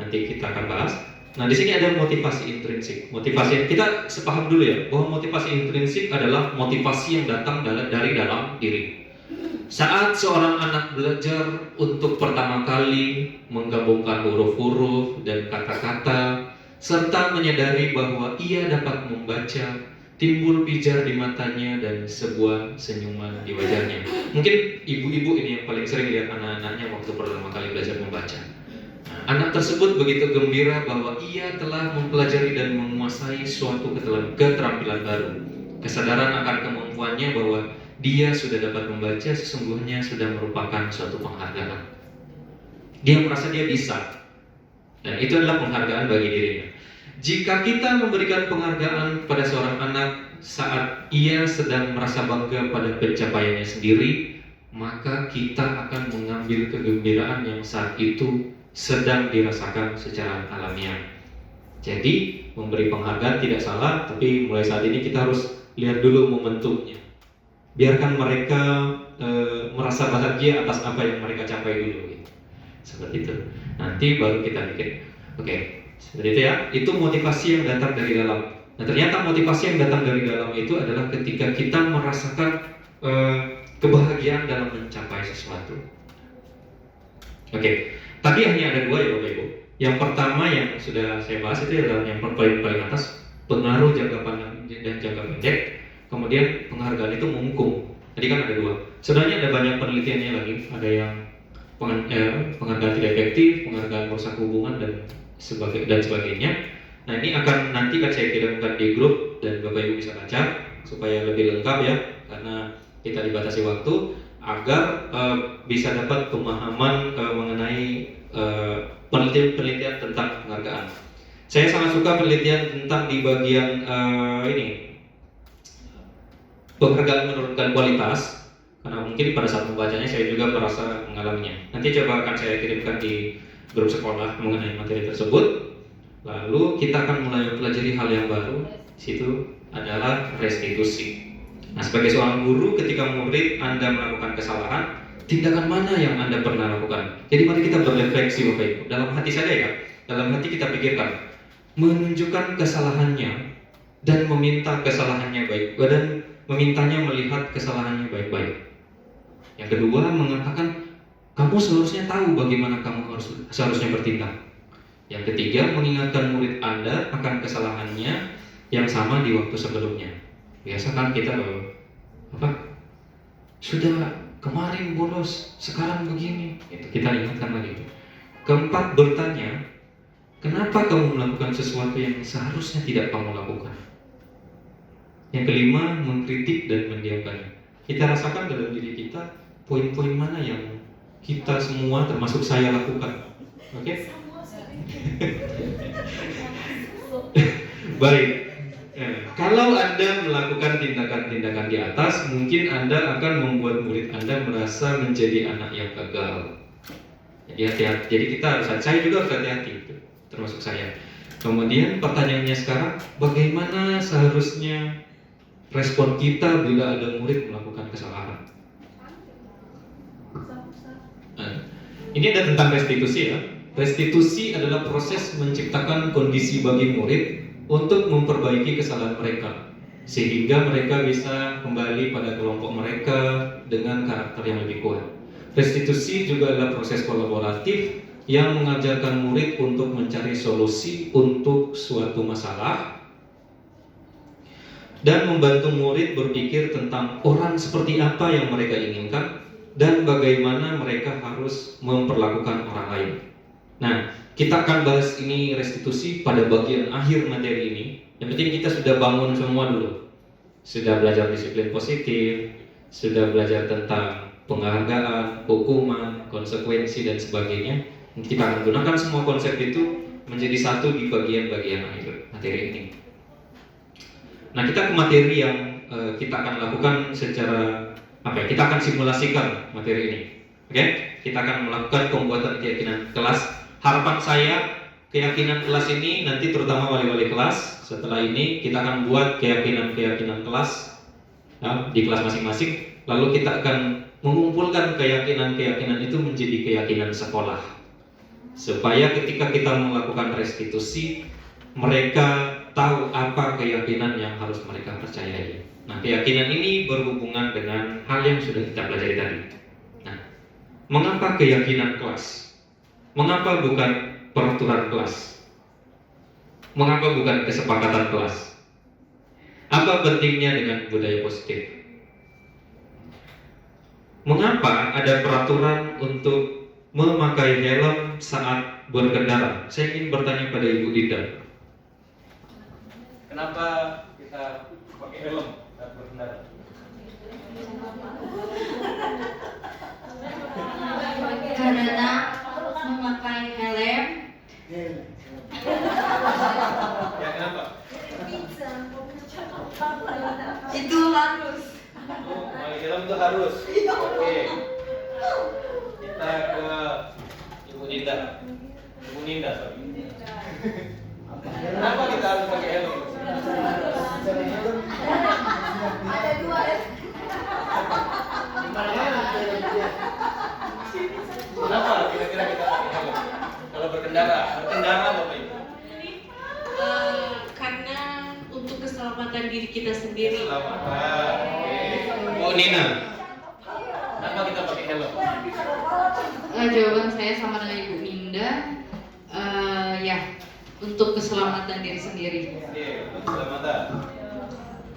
Nanti kita akan bahas. Nah, di sini ada motivasi intrinsik. Motivasi, kita sepaham dulu ya, bahwa motivasi intrinsik adalah motivasi yang datang dari dalam diri. Saat seorang anak belajar untuk pertama kali menggabungkan huruf-huruf dan kata-kata, serta menyadari bahwa ia dapat membaca, timbul pijar di matanya dan sebuah senyuman di wajahnya. Mungkin ibu-ibu ini yang paling sering lihat anak-anaknya waktu pertama kali belajar membaca. Nah, anak tersebut begitu gembira bahwa ia telah mempelajari dan menguasai suatu keterampilan baru. Kesadaran akan kemampuannya bahwa dia sudah dapat membaca sesungguhnya sudah merupakan suatu penghargaan. Dia merasa dia bisa, dan itu adalah penghargaan bagi dirinya. Jika kita memberikan penghargaan pada seorang anak saat ia sedang merasa bangga pada pencapaiannya sendiri, maka kita akan mengambil kegembiraan yang saat itu sedang dirasakan secara alamiah. Jadi, memberi penghargaan tidak salah, tapi mulai saat ini kita harus lihat dulu momentumnya. Biarkan mereka merasa bahagia atas apa yang mereka capai dulu, gitu. Seperti itu. Nanti baru kita bikin. Oke. Seperti itu ya, itu motivasi yang datang dari dalam. Nah, ternyata motivasi yang datang dari dalam itu adalah ketika kita merasakan kebahagiaan dalam mencapai sesuatu. Oke, tadi hanya ada 2 ya Bapak Ibu. Yang pertama yang sudah saya bahas itu adalah yang paling atas, pengaruh jangka panjang dan jangka pendek. Kemudian penghargaan itu menghukum. Jadi kan ada 2. Sebenarnya ada banyak penelitiannya lagi. Ada yang penghargaan tidak efektif, penghargaan merusak hubungan dan sebagainya. Nah, ini nanti akan saya kirimkan di grup dan Bapak Ibu bisa baca supaya lebih lengkap ya, karena kita dibatasi waktu agar bisa dapat pemahaman mengenai penelitian tentang penghargaan. Saya sangat suka penelitian tentang di bagian penghargaan menurunkan kualitas, karena mungkin pada saat membacanya saya juga merasa mengalaminya. Nanti coba akan saya kirimkan di grup sekolah mengenai materi tersebut. Lalu kita akan mulai mempelajari hal yang baru. Situ adalah restitusi. Nah, sebagai seorang guru, ketika murid Anda melakukan kesalahan, tindakan mana yang Anda pernah lakukan? Jadi mari kita berrefleksi Bapak Ibu. Dalam hati saya ya, dalam hati kita pikirkan, menunjukkan kesalahannya dan meminta kesalahannya baik, dan memintanya melihat kesalahannya baik-baik. Yang kedua, mengatakan kamu seharusnya tahu bagaimana kamu seharusnya bertindak. Yang ketiga, mengingatkan murid Anda akan kesalahannya yang sama di waktu sebelumnya. Biasa kan kita sudah kemarin bolos, sekarang begini. Itu kita ingatkan lagi. Keempat, bertanya, kenapa kamu melakukan sesuatu yang seharusnya tidak kamu lakukan? Yang kelima, mengkritik dan mendiamkannya. Kita rasakan dalam diri kita poin-poin mana yang kita semua termasuk saya lakukan. Oke? Baik. Kalau Anda melakukan tindakan-tindakan di atas, mungkin Anda akan membuat murid Anda merasa menjadi anak yang gagal. Jadi hati-hati. Jadi kita harus, saya juga harus hati-hati, termasuk saya. Kemudian pertanyaannya sekarang, bagaimana seharusnya respon kita bila ada murid melakukan kesalahan? Ini ada tentang restitusi ya. Restitusi adalah proses menciptakan kondisi bagi murid untuk memperbaiki kesalahan mereka, sehingga mereka bisa kembali pada kelompok mereka dengan karakter yang lebih kuat. Restitusi juga adalah proses kolaboratif yang mengajarkan murid untuk mencari solusi untuk suatu masalah dan membantu murid berpikir tentang orang seperti apa yang mereka inginkan dan bagaimana mereka harus memperlakukan orang lain. Nah, kita akan bahas ini restitusi pada bagian akhir materi ini. Yang penting kita sudah bangun semua dulu. sudah belajar disiplin positif, sudah belajar tentang penghargaan, hukuman, konsekuensi dan sebagainya. Kita akan gunakan semua konsep itu menjadi satu di bagian-bagian akhir materi ini. Nah, kita ke materi yang kita akan lakukan secara kita akan simulasikan materi ini. Oke? Kita akan melakukan pembuatan keyakinan kelas. Harapan saya keyakinan kelas ini nanti terutama wali-wali kelas, setelah ini kita akan buat keyakinan-keyakinan kelas di kelas masing-masing. Lalu kita akan mengumpulkan keyakinan-keyakinan itu menjadi keyakinan sekolah, supaya ketika kita melakukan restitusi, mereka tahu apa keyakinan yang harus mereka percayai. Nah, keyakinan ini berhubungan dengan hal yang sudah kita pelajari tadi. Nah, mengapa keyakinan kelas? Mengapa bukan peraturan kelas? Mengapa bukan kesepakatan kelas? Apa pentingnya dengan budaya positif? Mengapa ada peraturan untuk memakai helm saat berkendara? Saya ingin bertanya pada Ibu Dinda. Kenapa kita pakai helm saat berkendara? Karena memakai helm Ya, kenapa? itu harus. Memakai helm itu harus. Oke. Kita ke Ibu Dinda. Ibu Ninda, sorry. Kenapa kita harus pakai helm? Ada dua. Kenapa kira-kira kita pakai helm? Kalau berkendara Bapak Ibu. Karena untuk keselamatan diri kita sendiri. Keselamatan. Oke. Oh, Nina. Kenapa kita pakai helm? Jawaban saya sama dengan Ibu Ninda. Ya, untuk keselamatan diri sendiri. Oke, untuk keselamatan.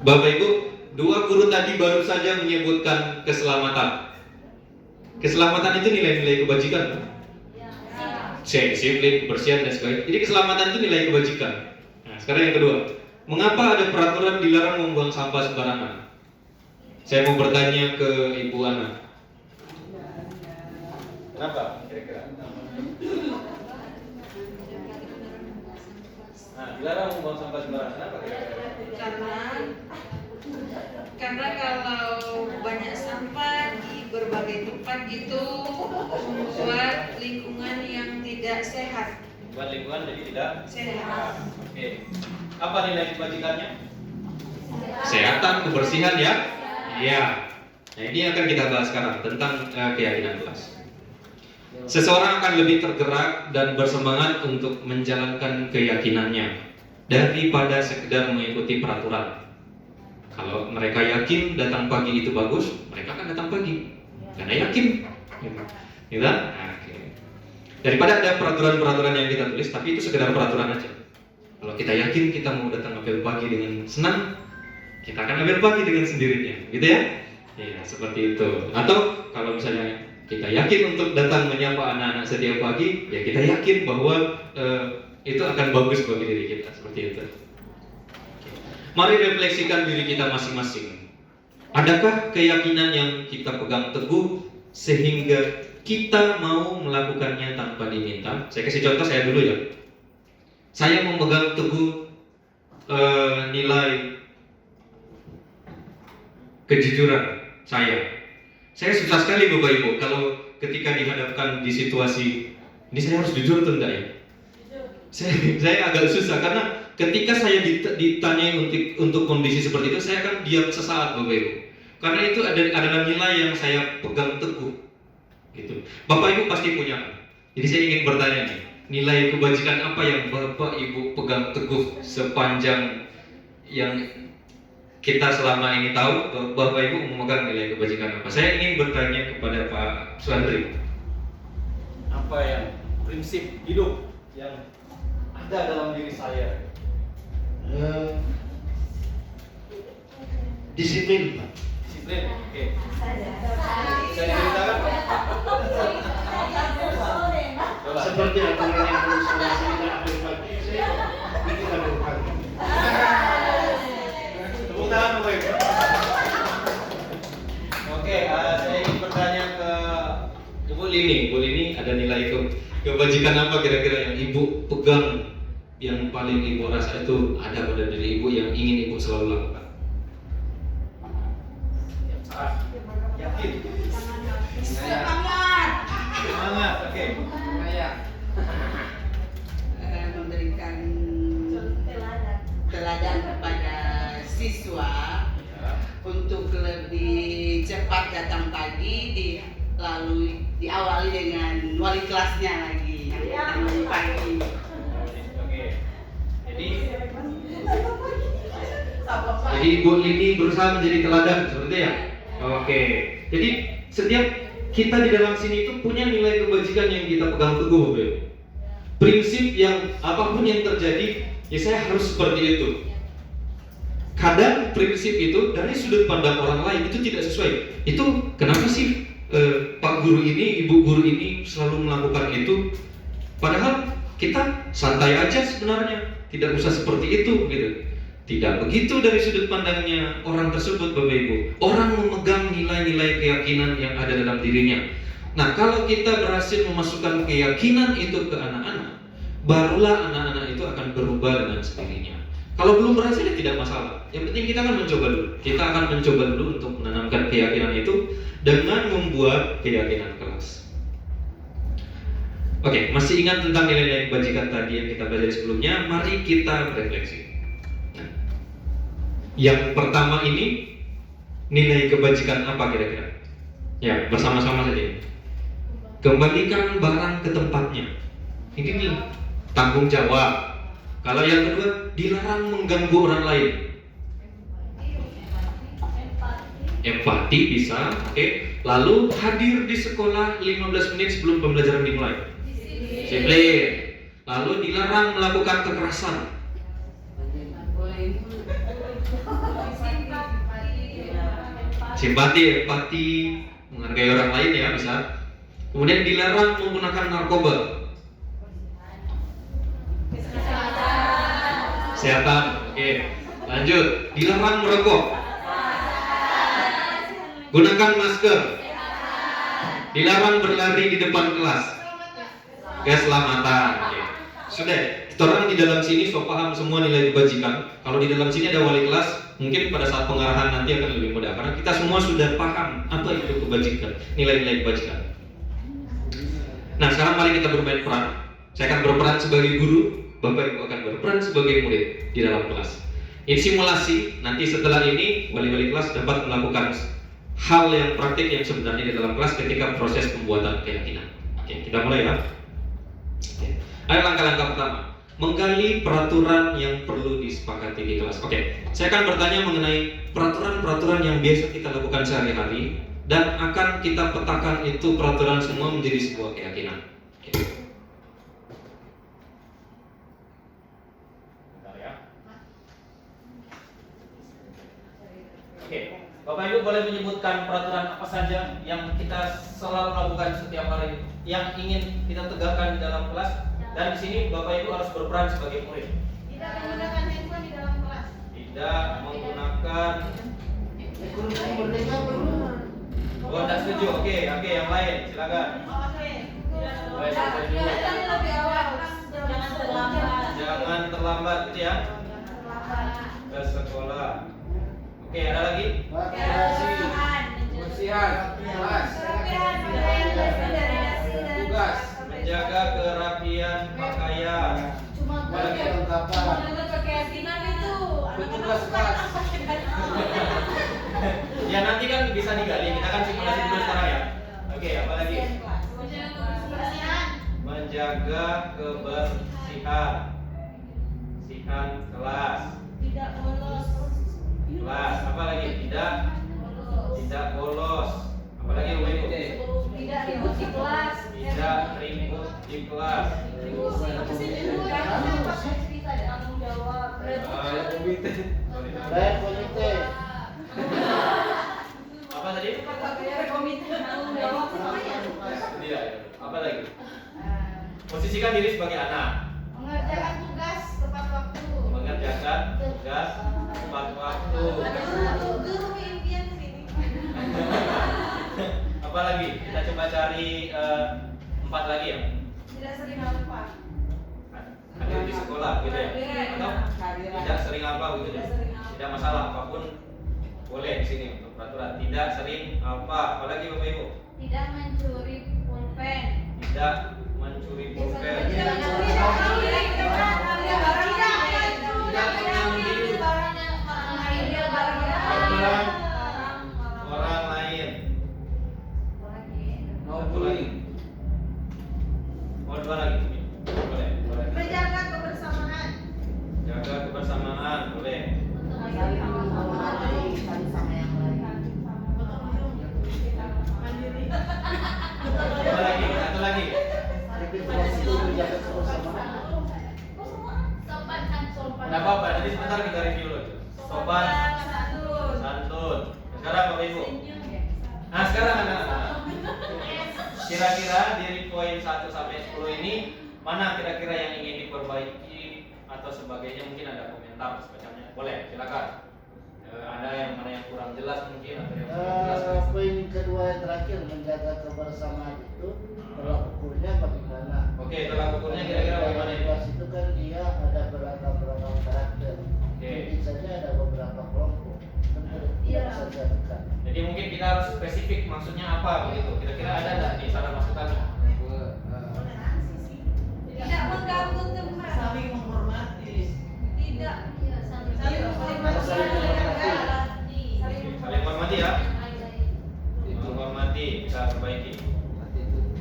Bapak Ibu, dua guru tadi baru saja menyebutkan keselamatan. Keselamatan itu nilai-nilai kebajikan. Disiplin, kebersihan dan sebagainya. Jadi keselamatan itu nilai kebajikan. Nah, sekarang yang kedua, mengapa ada peraturan dilarang membuang sampah sembarangan? Saya mau bertanya ke Ibu Ana. Kenapa kira-kira? Nah, dilarang membuang sampah sembarangan. Kenapa kira-kira? Karena kalau banyak sampah di berbagai tempat itu membuat lingkungan yang tidak sehat. Buat lingkungan jadi tidak Sehat. Oke. Apa nilai kebajikannya? Kesehatan, kebersihan ya. Iya. Nah, ini akan kita bahas sekarang tentang keyakinan kelas. Seseorang akan lebih tergerak dan bersemangat untuk menjalankan keyakinannya daripada sekedar mengikuti peraturan. Kalau mereka yakin datang pagi itu bagus, mereka akan datang pagi karena yakin. Gitu. Oke. Daripada ada peraturan-peraturan yang kita tulis, tapi itu sekedar peraturan aja. Kalau kita yakin kita mau datang ambil pagi dengan senang, kita akan ambil pagi dengan sendirinya, gitu ya? Ya, seperti itu. Atau kalau misalnya kita yakin untuk datang menyapa anak-anak setiap pagi, ya kita yakin bahwa itu akan bagus bagi diri kita, seperti itu. Mari refleksikan diri kita masing-masing. Adakah keyakinan yang kita pegang teguh sehingga kita mau melakukannya tanpa diminta? Saya kasih contoh saya dulu ya. Saya memegang teguh nilai kejujuran saya. Saya susah sekali Bapak Ibu kalau ketika dihadapkan di situasi ini saya harus jujur atau enggak ya? Saya agak susah karena ketika saya ditanyai untuk kondisi seperti itu, saya akan diam sesaat Bapak Ibu. Karena itu adalah nilai yang saya pegang teguh. Gitu. Bapak Ibu pasti punya. Jadi saya ingin bertanya nih, nilai kebajikan apa yang Bapak Ibu pegang teguh sepanjang yang kita selama ini tahu? Bapak Ibu memegang nilai kebajikan apa? Saya ingin bertanya kepada Pak Suandri. Apa yang prinsip hidup yang ada dalam diri saya? Disiplin, Pak. Disiplin. Oke. Bisa diceritakan? Coba. Seperti aturan yang harus dilaksanakan berbagi, saya bikin lakukan. Tepuk tangan Bapak Ibu. Lini ada nilai kebajikan apa kira-kira yang Ibu pegang, yang paling Ibu rasa itu ada pada diri Ibu yang ingin Ibu selalu lakukan? Yakin? Semangat, oke. Memberikan teladan kepada siswa untuk lebih cepat datang pagi, lalu diawali dengan wali kelasnya lagi yang datang lebih pagi. Oke. Jadi Ibu Lini berusaha menjadi teladan seperti ya. Oke. Jadi setiap kita di dalam sini itu punya nilai kebajikan yang kita pegang teguh, Bro. Prinsip yang apapun yang terjadi, ya saya harus seperti itu. Kadang prinsip itu dari sudut pandang orang lain itu tidak sesuai. Itu kenapa sih Pak Guru ini, Ibu Guru ini selalu melakukan itu? Padahal kita santai aja sebenarnya, tidak usah seperti itu gitu. Tidak begitu dari sudut pandangnya orang tersebut, Bapak Ibu. Orang memegang nilai-nilai keyakinan yang ada dalam dirinya. Nah, kalau kita berhasil memasukkan keyakinan itu ke anak-anak, barulah anak-anak itu akan berubah dengan sendirinya. Kalau belum berhasil ya tidak masalah. Yang penting kita akan mencoba dulu. Kita akan mencoba dulu untuk menanamkan keyakinan itu dengan membuat keyakinan kelas. Oke, masih ingat tentang nilai-nilai kebajikan tadi yang kita pelajari sebelumnya? Mari kita berefleksi. Yang pertama ini nilai kebajikan apa kira-kira? Ya, bersama-sama saja. Kembalikan barang ke tempatnya. Ini nih tanggung jawab. Kalau yang kedua, dilarang mengganggu orang lain. Empati bisa, oke. Lalu hadir di sekolah 15 menit sebelum pembelajaran dimulai. Disiplin. Lalu dilarang melakukan kekerasan. Simpati, empati, menghargai orang lain ya bisa. Kemudian dilarang menggunakan narkoba. Kesehatan, oke. Lanjut, dilarang merokok. Gunakan masker. Dilarang berlari di depan kelas. Keselamatan. Oke. Sudah, orang di dalam sini so paham semua nilai kebajikan. Kalau di dalam sini ada wali kelas, mungkin pada saat pengarahan nanti akan lebih mudah karena kita semua sudah paham apa itu kebajikan, nilai-nilai kebajikan. Nah, sekarang mari kita bermain peran. Saya akan berperan sebagai guru, Bapak Ibu akan berperan sebagai murid di dalam kelas. Ini simulasi, nanti setelah ini wali-wali kelas dapat melakukan hal yang praktik yang sebenarnya di dalam kelas ketika proses pembuatan keyakinan. Oke, kita mulai ya. Oke. Ayo langkah-langkah pertama, menggali peraturan yang perlu disepakati di kelas. Oke, saya akan bertanya mengenai peraturan-peraturan yang biasa kita lakukan sehari-hari dan akan kita petakan itu peraturan semua menjadi sebuah keyakinan. Oke. Oke, Bapak Ibu boleh menyebutkan peraturan apa saja yang kita selalu lakukan setiap hari, yang ingin kita tegakkan di dalam kelas, dan di sini Bapak Ibu harus berperan sebagai murid. Tidak menggunakan handphone di dalam kelas. Tidak menggunakan. Oh, tidak setuju. Oke, yang lain silakan. Boleh setuju. Jangan terlambat, gitu ya. Ke sekolah. Oke, ada lagi? Kebersihan, kelas. Tugas, menjaga kerapian pakaian. Petugas kelas. Ya nanti kan bisa digali, kita kan simulasi dulu sekarang ya. Oke, apa lagi? Menjaga kebersihan. Bersihan kelas. Tidak bolos. Kelas, apa lagi? Tidak bolos. Apa lagi Bu Ibu? Tidak ribut di kelas. Tidak ribut di kelas. Tanggung jawab. komite. Apa tadi? Komite tanggung jawab. Tidak. Apa lagi? Posisikan diri sebagai anak. Mengerjakan tugas tepat waktu. Mengerjakan tugas tepat waktu. Ada satu guru impian sini. Apa Apa lagi? Kita coba cari 4 lagi ya. Tidak sering lupa. Hadir di sekolah gitu ya. Atau tidak sering apa gitu ya. Tidak masalah apapun boleh di sini untuk peraturan. Tidak sering apa? Apalagi Bapak Ibu? Tidak mencuri pulpen. Tidak mencuri pulpen. Orang lain. Satu lagi. Oh, 2 lagi. Boleh. Menjaga kebersamaan. Jaga kebersamaan, boleh. Satu lagi. Sopan kan sopan. Tidak apa-apa, nanti sebentar kita review dulu. Sopan, santun. Sekarang Bapak Ibu. Nah sekarang anak-anak, kira-kira dari poin 1 sampai 10 ini mana kira-kira yang ingin diperbaiki atau sebagainya, mungkin ada komentar semacamnya. Boleh, silakan. Ada yang mana yang kurang jelas mungkin atau yang kurang jelas. Poin kedua yang terakhir, menjaga kebersamaan itu tolak ukurnya bagaimana? Oke, tolak ukurnya kira-kira bagaimana ini? Kelas itu kan dia ada beragam karakter. Mungkin saja ada beberapa kelompok. Tidak bisa disatukan. Jadi mungkin kita harus spesifik maksudnya apa begitu. Kira-kira ada nggak di sana masukan? Tidak mengganggu teman. Saling menghormati. Tidak. Saling menghormati ya. Menghormati, kita perbaiki.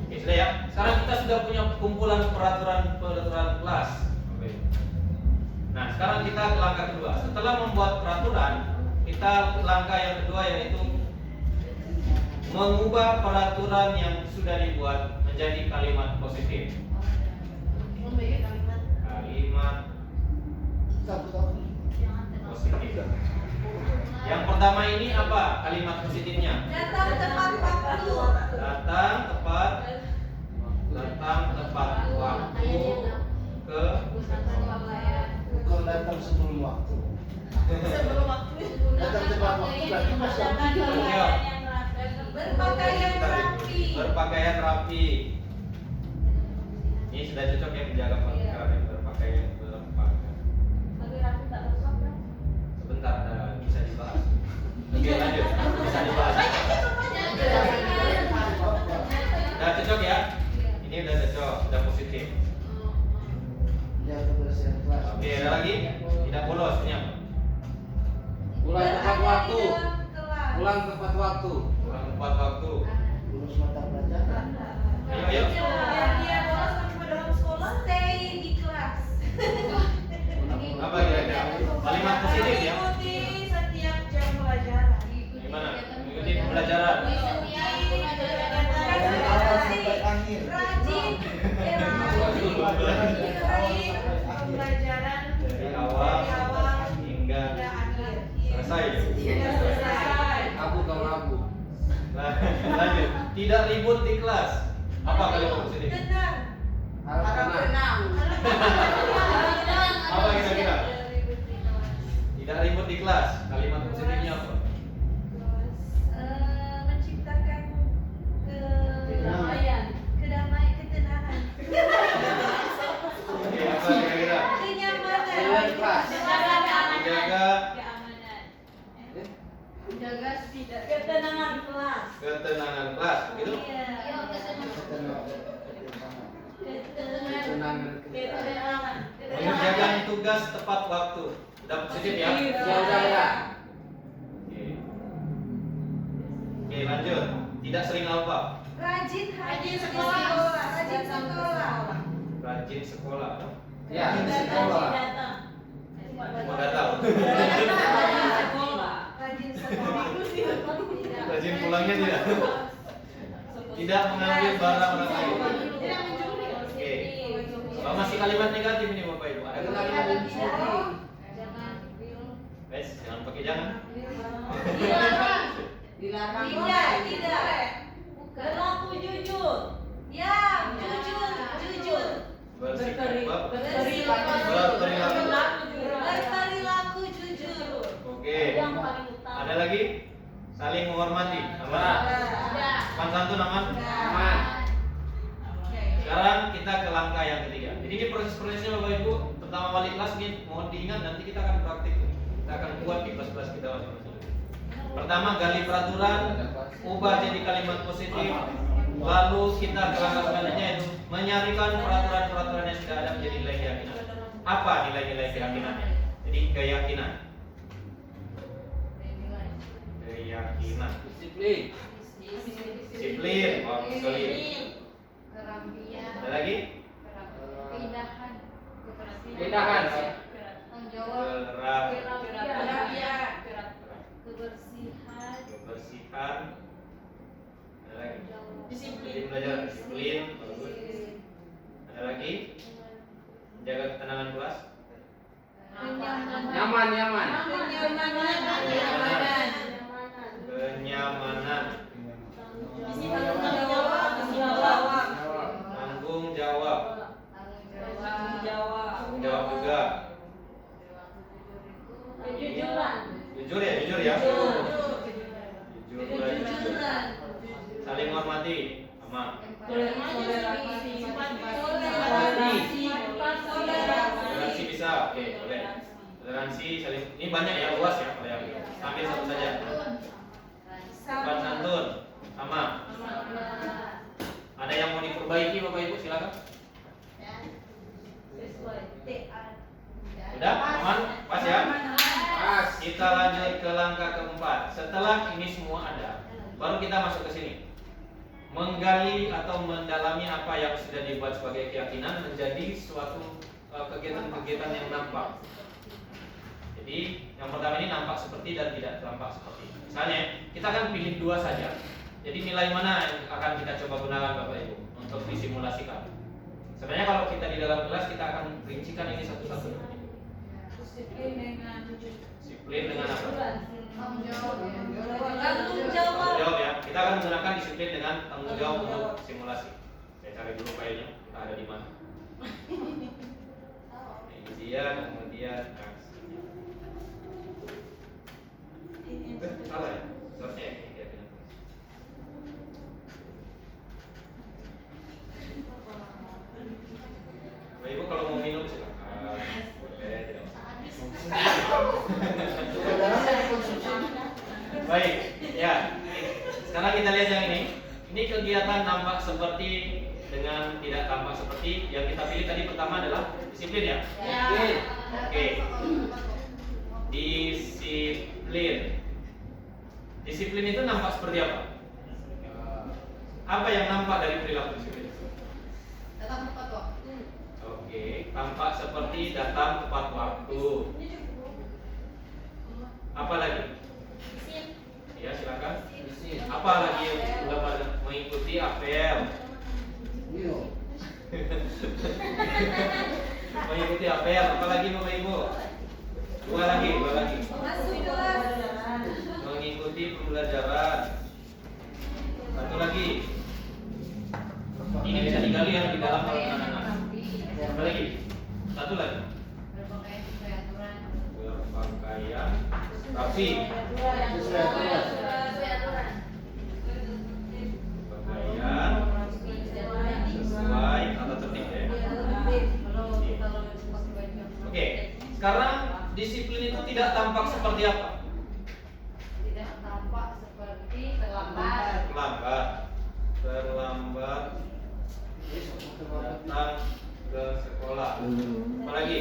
Oke, sudah ya. Sekarang kita sudah punya kumpulan peraturan kelas. Nah, sekarang kita ke langkah kedua. Setelah membuat peraturan, kita langkah yang kedua yaitu mengubah peraturan yang sudah dibuat menjadi kalimat positif. Kalimat positif. Yang pertama ini apa kalimat positifnya? Datang tepat waktu. Datang tepat waktu ke Bukan datang sebelum waktu. Sebelum waktu. Datang tepat waktu berarti masih Berpakaian rapi. Berpakaian rapi. Ini sudah cocok ya menjaga pakaian berpakaian. Sebentar, bisa dibahas. Oke, lanjut. Bisa dibahas. Udah cocok ya? Ini udah cocok, udah positif. Menjaga kebersihan kelas. Oke, ada lagi? Tidak bolos, ini apa? Pulang tepat waktu. Pulang tepat waktu. Kurang tepat waktu. Lulus mata pelajaran. Ayo. Biar dia bolos sampai dalam sekolah, stay di kelas. Apa kira-kira? Kalimat positif ya? Mengikuti setiap jam pelajaran. Gimana? Mengikuti pembelajaran. Rajin, pembelajaran Dari awal hingga akhir. selesai. Selesai. Rabu. Lanjut. Tidak ribut di kelas. Apa kalimat positif? Tenang. Harap tenang. Apa kira-kira? Tidak ribut di kelas. Kalimat positifnya apa? Menciptakan ketenangan. Oke, apa kira-kira? Kenyamanan. Menjaga Ketenangan kelas. ketenangan kelas, begitu? Ketenangan. Mengerjakan tugas tepat waktu. Sudah positif ya? Ya. Oke, lanjut. Tidak sering apa? Rajin sekolah. Rajin sekolah. Rajin sekolah. Ya, di sekolah. Mau datang. Rajin sekolah. Rajin pulangnya tidak. Tidak mengambil barang orang lain. Oke. Kalau masih kalimat negatif ini Bapak Ibu, ada kalimat Wes, jangan pakai jangan. Dilarang. Tidak. Berlaku jujur. Ya, jujur. Bersikap Berperilaku jujur. Oke. Ada lagi? Saling menghormati. Sama. Sopan sekarang kita ke langkah yang ketiga. Jadi ini proses-prosesnya Bapak Ibu. Pertama wali kelas nih, mohon diingat nanti kita akan praktik. Kita akan buat di kelas-kelas kita masing-masing. Pertama gali peraturan, ubah jadi kalimat positif. Lalu kita ke langkah selanjutnya itu menyarikan peraturan-peraturan yang sudah ada menjadi nilai keyakinan. Apa nilai-nilai keyakinannya? Jadi keyakinan. Keyakinan. Disiplin. Bagus sekali. Ada lagi? Keindahan. Kebersihan. Ada lagi? Disiplin belajar, disiplin. Bagus. Ada lagi? Jaga ketenangan kelas. Nyaman. Kenyamanan. Tanggung jawab. Tanggung jawab juga. Jujur ya. Jujur belajar. Saling menghormati. Sama. Toleransi bisa. Oke, boleh. Toleransi saling. Ini banyak ya, luas ya. Kalau yang ambil satu saja. Sopan santun. Sama. Ada yang mau diperbaiki Bapak Ibu silakan. Udah? Aman? Pas ya? Pas. Kita lanjut ke langkah keempat. Setelah ini semua ada, baru kita masuk ke sini. Menggali atau mendalami apa yang sudah dibuat sebagai keyakinan menjadi suatu kegiatan-kegiatan yang nampak. Jadi yang pertama ini nampak seperti dan tidak nampak seperti. Misalnya kita akan pilih dua saja. Jadi nilai mana yang akan kita coba gunakan Bapak Ibu untuk disimulasikan? Sebenarnya kalau kita di dalam kelas kita akan rincikan ini satu-satu. Disiplin dengan apa? Tanggung jawab ya. Kita akan menggunakan disiplin dengan tanggung jawab untuk simulasi. Saya cari dulu filenya, kita ada di mana? Ini dia, kemudian aksinya. Salah ya? Seharusnya ya. Bapak Ibu kalau mau minum silakan. Boleh, tidak Baik, ya. Sekarang kita lihat yang ini. Ini kegiatan nampak seperti dengan tidak tampak seperti. Yang kita pilih tadi pertama adalah disiplin ya. Oke. Disiplin. Disiplin itu nampak seperti apa? Apa yang nampak dari perilaku disiplin? Datang tepat waktu. Oke, tampak seperti datang tepat waktu. Apa lagi? Ya, silakan. Apa lagi yang mengikuti apel? Mengikuti apel. Apa lagi Bapak Ibu? Dua lagi. Mengikuti pembelajaran. Satu lagi. Ini bisa digali ya di dalam anak-anak. Apa lagi? Satu lagi. Berpakaian rapi. Berpakaian sesuai tata tertib ya. Oke, sekarang disiplin itu tidak tampak seperti apa? Tidak tampak seperti terlambat. Terlambat datang ke sekolah. Apa lagi?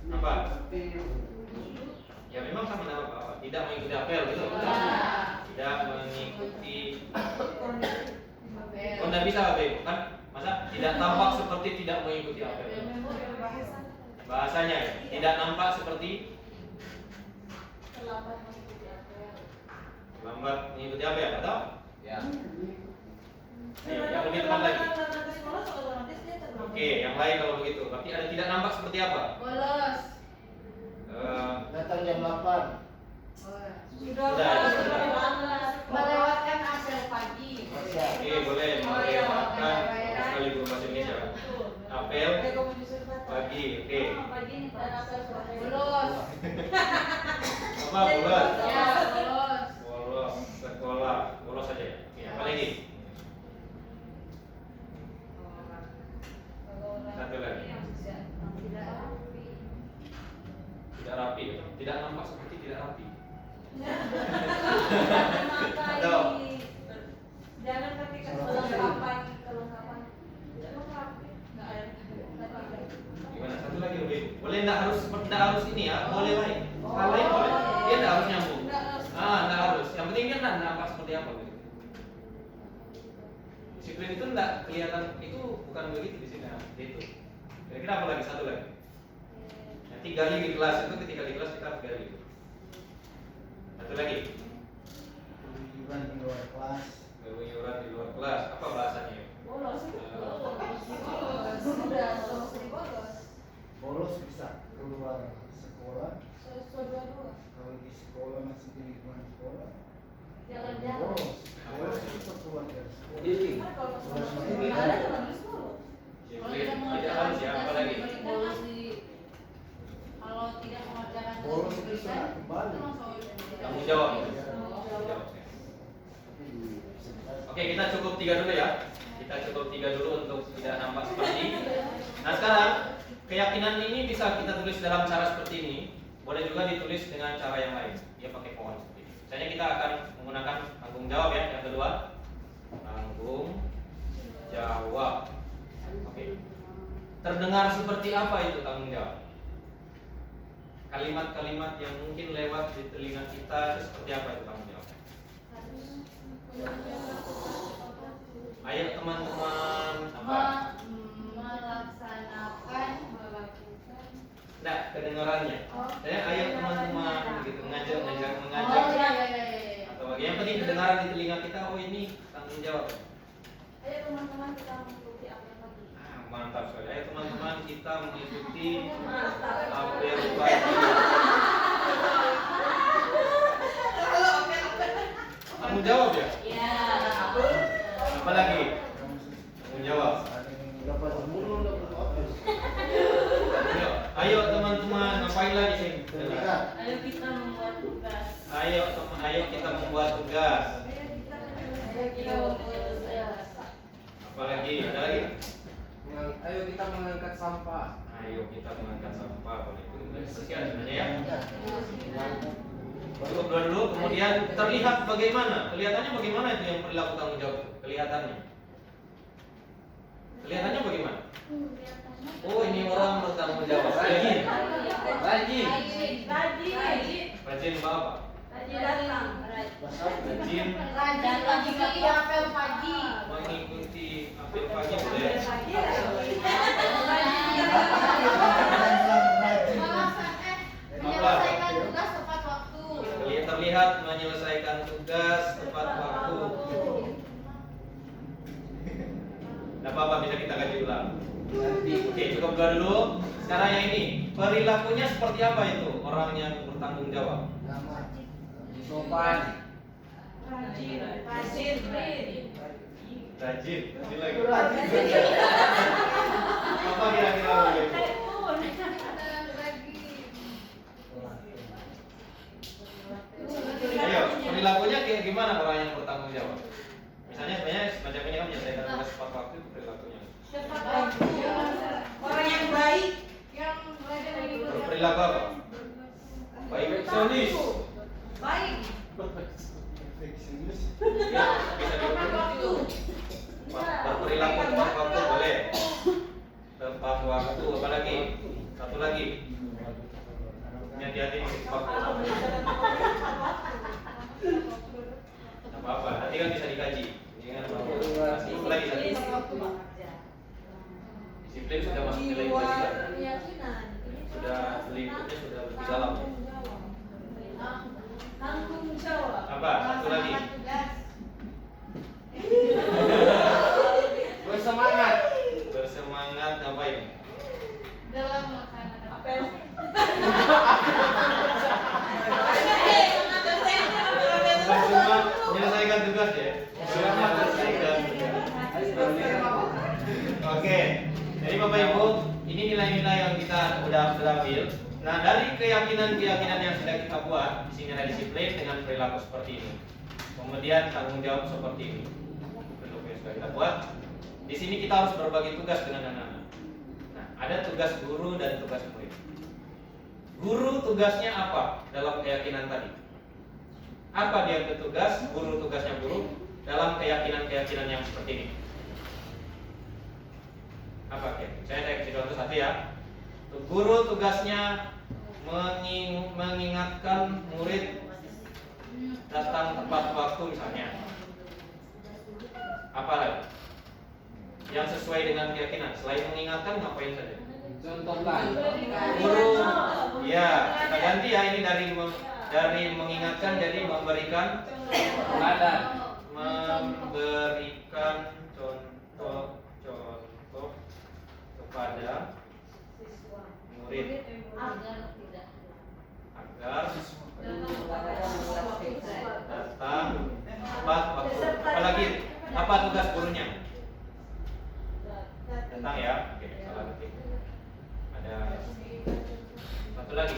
Apa? Ya memang sama nama apa? Tidak mengikuti apel gitu. Tidak mengikuti. Oh, tidak bisa Bapak Ibu kan? Masa tidak tampak seperti tidak mengikuti apel. Bahasanya ya, tidak nampak seperti terlambat mengikuti apel atau? Ya. Ayo, yang lebih tepat lagi. Oke, yang lain kalau begitu. Berarti ada tidak nampak seperti apa? Bolos. Datang jam 8. Sudah. Melewatkan apel pagi. Oke, boleh melewatkan sekali guru bahasa Indonesia. Apel pagi, oke. Bolos. Apa bolos? Ya, bolos. Bolos sekolah, bolos saja ya. tidak harus ini ya, boleh lain. Hal lain boleh. Dia tidak harus nyambung. Tidak harus. Yang penting dia nampak seperti apa gitu. Disiplin itu tidak kelihatan, itu bukan begitu di sini. Itu. Kira-kira apa lagi? Satu lagi. Nanti gali di kelas itu, ketika di kelas kita gali. Satu lagi. Keluyuran di luar kelas. Keluyuran di luar kelas. Apa bahasanya? Bolos bisa keluar sekolah. Kalau di sekolah masih di lingkungan sekolah. Bolos itu keluar dari sekolah. Tidak harus ya, apa lagi? Kalau tidak mengerjakan Bolos itu sangat kembali. Tanggung jawab. Oke, kita cukup 3 dulu ya. Kita cukup 3 dulu untuk tidak nampak seperti ini. Nah sekarang keyakinan ini bisa kita tulis dalam cara seperti ini. Boleh juga ditulis dengan cara yang lain. Dia pakai pohon seperti ini. Misalnya kita akan menggunakan tanggung jawab ya. Yang kedua, tanggung jawab. Oke. Terdengar seperti apa itu tanggung jawab? Kalimat-kalimat yang mungkin lewat di telinga kita itu seperti apa itu tanggung jawab? Ayo teman-teman apa? Melaksanakan Enggak, kedengarannya. Saya ayo teman-teman gitu mengajak ya. atau yang penting kedengaran di telinga kita. Oh ini tanggung jawab. Ayo teman-teman kita mengikuti apa yang pagi. Mantap sekali. Ayo teman-teman kita mengikuti apa yang pagi. Tanggung jawab ya? Iya. Apa lagi? Tanggung jawab. Ayo teman-teman, ngapain lagi sih? Ayo kita membuat tugas. Ayo kita membuat tugas. Apalagi? Ada lagi? Ayo kita mengangkat sampah. Ayo kita mengangkat sampah. Boleh itu sekian sebenarnya ya. Cukup dulu, kemudian terlihat bagaimana? Kelihatannya bagaimana itu yang perilaku tanggung jawab? Kelihatannya. Kelihatannya bagaimana? Oh ini orang bertanggung jawab. Rajin. Rajin apa? Rajin Mengikuti apel pagi. mengikuti apel pagi boleh. Menyelesaikan tugas tepat waktu. Terlihat menyelesaikan tugas tepat waktu. Tidak apa-apa, bisa kita kaji ulang. Oke, cukup dulu. Sekarang yang ini, perilakunya seperti apa itu orang yang bertanggung jawab? Sopan. Rajin Rajin lagi. Apa kira-kira begitu? Ayo, perilakunya kayak gimana orang yang bertanggung jawab? Misalnya sebenarnya semacam ini kan menyelesaikan tugas tepat waktu itu perilakunya. Orang yang baik. yang rajin mengikuti. Berperilaku apa? Baik, perfeksionis. Baik. Perfeksionis. Ya, bisa diukur. Berperilaku tepat waktu boleh. Tepat waktu, apa lagi? Satu lagi. Hati-hati nih tepat waktu. Tidak apa-apa, nanti kan bisa dikaji. Jangan apa-apa. Kasih lagi satu. Disiplin sudah masuk nilai kewajiban. Sudah lingkupnya sudah lebih dalam. Tanggung jawab. Apa? Satu lagi. Bersemangat. Bersemangat ngapain? Dalam melaksanakan apel. Bersemangat menyelesaikan tugas ya. Menyelesaikan tugas. Oke. Jadi Bapak Ibu, ini nilai-nilai yang kita udah ambil. Nah, dari keyakinan-keyakinan yang sudah kita buat, di sini ada disiplin dengan perilaku seperti ini. Kemudian tanggung jawab seperti ini. Bentuk yang sudah kita buat. Di sini kita harus berbagi tugas dengan anak-anak. Nah, ada tugas guru dan tugas murid. Guru tugasnya apa dalam keyakinan tadi? Apa dia bertugas? Guru tugasnya guru dalam keyakinan-keyakinan yang seperti ini. Apa ya? Saya kasih contoh satu ya. Guru tugasnya mengingatkan murid datang tepat waktu misalnya. Apa lagi? Yang sesuai dengan keyakinan. Selain mengingatkan, ngapain saja? Contohkan. Guru, ya kita ganti ya, ini dari mengingatkan jadi memberikan Teladan. memberikan contoh kepada murid agar datang tepat waktu. Apalagi apa tugas gurunya? Datang ya. Oke, salah ketik. Ada satu lagi,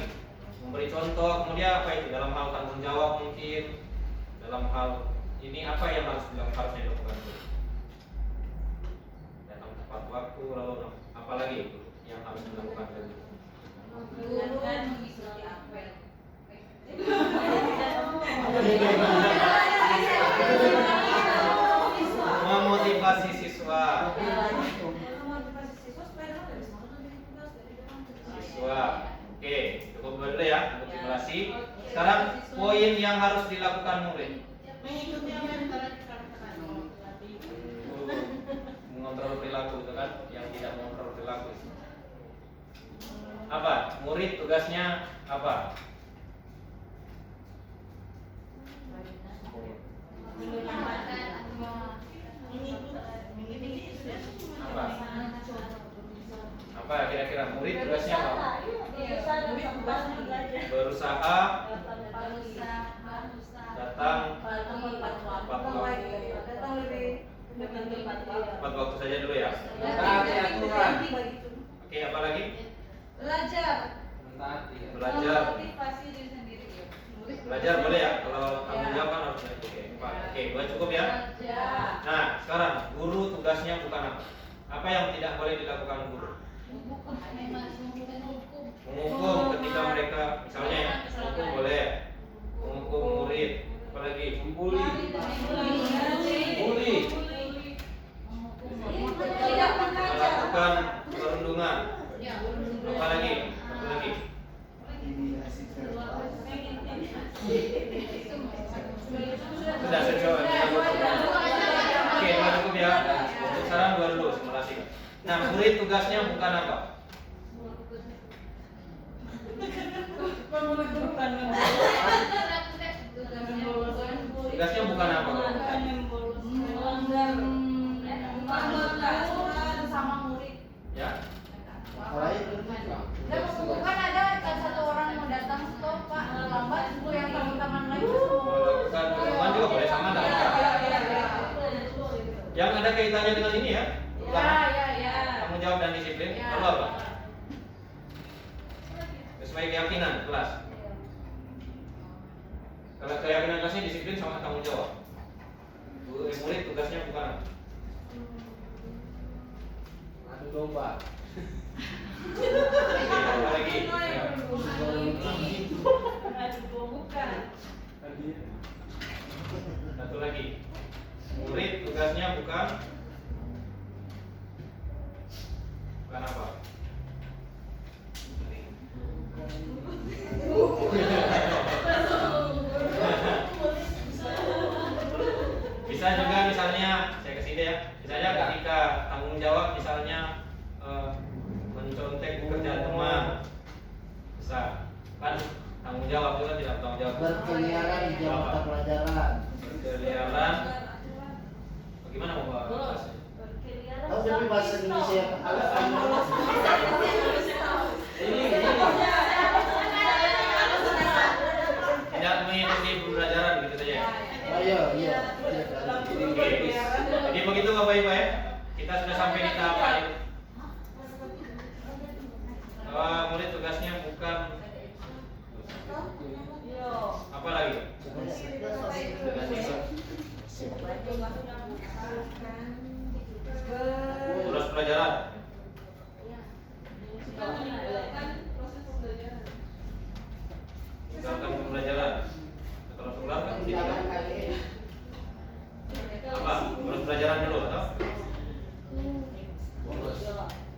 memberi contoh. Kemudian apa itu? Dalam hal tanggung jawab mungkin. Dalam hal ini apa yang harusnya dilakukan guru? Datang tepat waktu. Lalu apa lagi itu yang harus dilakukan guru? Memotivasi siswa. Oke, cukup dulu ya untuk simulasi. Sekarang poin yang harus dilakukan murid. Mengikuti apa yang telah dikatakan. Mengontrol perilaku itu kan, yang tidak mengontrol perilaku. Apa? Murid tugasnya apa? Apa kira-kira murid tugasnya apa? Berusaha datang tepat waktu saja dulu ya. Taati aturan. Oke, apa lagi? Belajar. Belajar. Motivasi diri sendiri. Belajar boleh ya, kalau tanggung jawab kan harus belajar. Oke, buat cukup ya. Nah, sekarang guru tugasnya bukan apa? Apa yang tidak boleh dilakukan guru? Menghukum ketika mereka, misalnya ya, menghukum boleh, menghukum murid, apalagi membuli, melakukan perundungan, apalagi, sudah sesuai. Oke, cukup ya. Untuk sekarang dua dulu simulasi. Nah, murid tugasnya bukan apa? Tugasnya bukan apa? Sama murid. Ya. Kan ada satu orang mau datang stop Pak lambat, itu yang tangan lagi. Melakukan perundungan juga boleh sama enggak? Yang ada kaitannya dengan ini ya? Tanggung jawab dan disiplin. Lalu apa? Sesuai keyakinan kelas. Kalau keyakinan kelasnya disiplin sama tanggung jawab. Murid tugasnya bukan apa? Adu domba. Apa lagi? Satu lagi. Murid tugasnya bukan apa? Bisa juga misalnya, saya kasih ide ya. Misalnya ketika tanggung jawab misalnya mencontek pekerjaan teman, bisa kan tanggung jawab juga tidak tanggung jawab. Berkeliaran di jam mata pelajaran. Berkeliaran. Bagaimana mau bahas? Tahu tapi bahasa Indonesia tidak mengikuti pembelajaran gitu saja. Oh iya. Jadi begitu Bapak Ibu ya. Kita sudah sampai di tahap akhir. Murid tugasnya bukan apa lagi? Urus pelajaran. Tinggalkan pembelajaran. Kalau pulang kan tidak. Apa? Urus pelajaran dulu atau?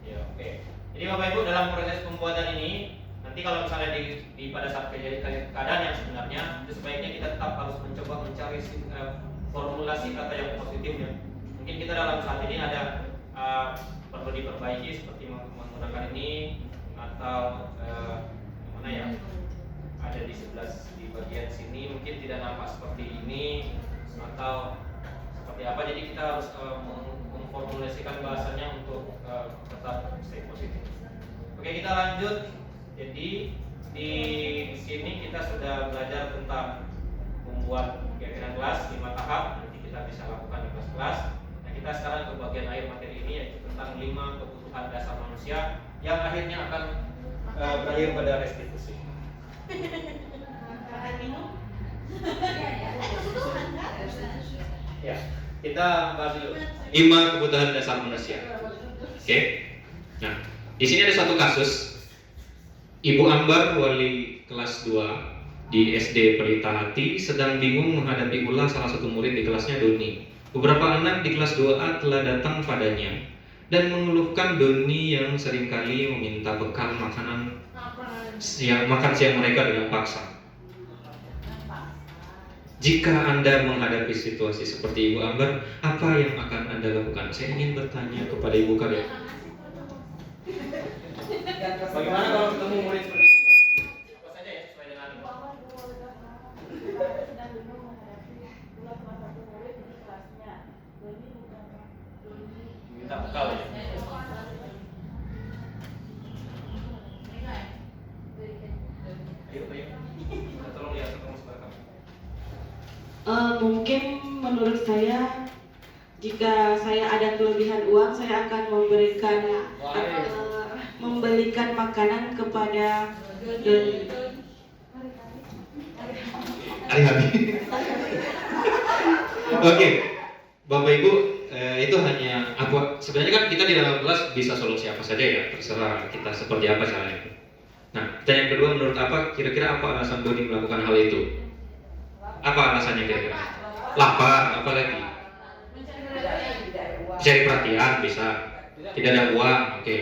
Ya, oke. Jadi Bapak Ibu dalam dalam proses pembuatan ini, nanti kalau misalnya di pada saat keadaan yang sebenarnya, itu sebaiknya kita tetap harus mencoba mencari formulasi kata yang positifnya. Mungkin kita dalam saat ini ada perlu diperbaiki seperti menggunakan ini atau mana ya, ada di sebelah di bagian sini mungkin tidak nampak seperti ini atau seperti apa. Jadi kita harus memformulasikan bahasanya untuk tetap stay positif. Oke, kita lanjut. Jadi di sini kita sudah belajar tentang membuat keyakinan kelas 5 tahap. Nanti kita bisa lakukan di kelas-kelas. Nah, kita sekarang ke bagian akhir materi ini, yaitu tentang 5 kebutuhan dasar manusia yang akhirnya akan berakhir pada restitusi. Ya, kita bahas dulu 5 kebutuhan dasar manusia. Oke. Nah, di sini ada satu kasus. Ibu Ambar, wali kelas 2 di SD Pelita Hati, sedang bingung menghadapi ulah salah satu murid di kelasnya, Doni. Beberapa anak di kelas 2A telah datang padanya dan mengeluhkan Doni yang seringkali meminta bekal makan siang mereka dengan paksa. Jika Anda menghadapi situasi seperti Ibu Ambar, apa yang akan Anda lakukan? Saya ingin bertanya kepada Ibu kalian. Bagaimana kalau ketemu murid seperti ini, Pak? Apa saja ya sesuai dengan ini? Minta bekal ya. Ayo. Tolong lihat ketemu sebelah kami. Mungkin menurut saya, jika saya ada kelebihan uang, saya akan membelikan makanan kepada Doni. Oke, Bapak Ibu, itu hanya apa? Sebenarnya kan kita di dalam kelas bisa solusi apa saja ya, terserah kita seperti apa caranya. Nah, pertanyaan kedua, menurut apa? Kira-kira apa alasan Doni melakukan hal itu? Apa alasannya kira-kira? Lapar, apa lagi? Cari perhatian bisa. Tidak ada uang, oke.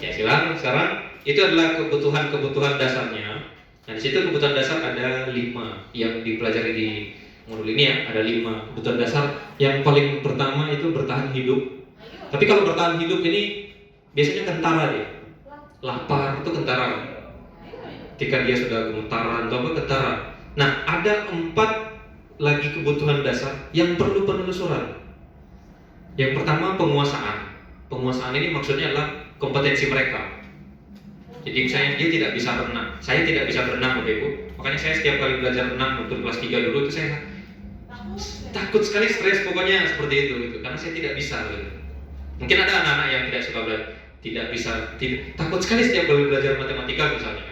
Silakan. Sekarang itu adalah kebutuhan dasarnya. Nah, di situ kebutuhan dasar ada 5 yang dipelajari di modul ini ya. Ada 5 kebutuhan dasar. Yang paling pertama itu bertahan hidup. Tapi kalau bertahan hidup ini biasanya kentara dia. Lapar itu kentara. Ketika dia sudah gemetaran atau apa, kentara. Nah, ada 4 lagi kebutuhan dasar yang perlu penelusuran. Yang pertama, penguasaan. Penguasaan ini maksudnya adalah kompetensi mereka. Jadi misalnya dia tidak bisa berenang, saya tidak bisa berenang, Bapak Ibu. Makanya saya setiap kali belajar renang untuk kelas 3 dulu itu saya takut sekali, stres pokoknya seperti itu gitu. Karena saya tidak bisa gitu. Mungkin ada anak-anak yang tidak suka belajar, takut sekali setiap kali belajar matematika misalnya.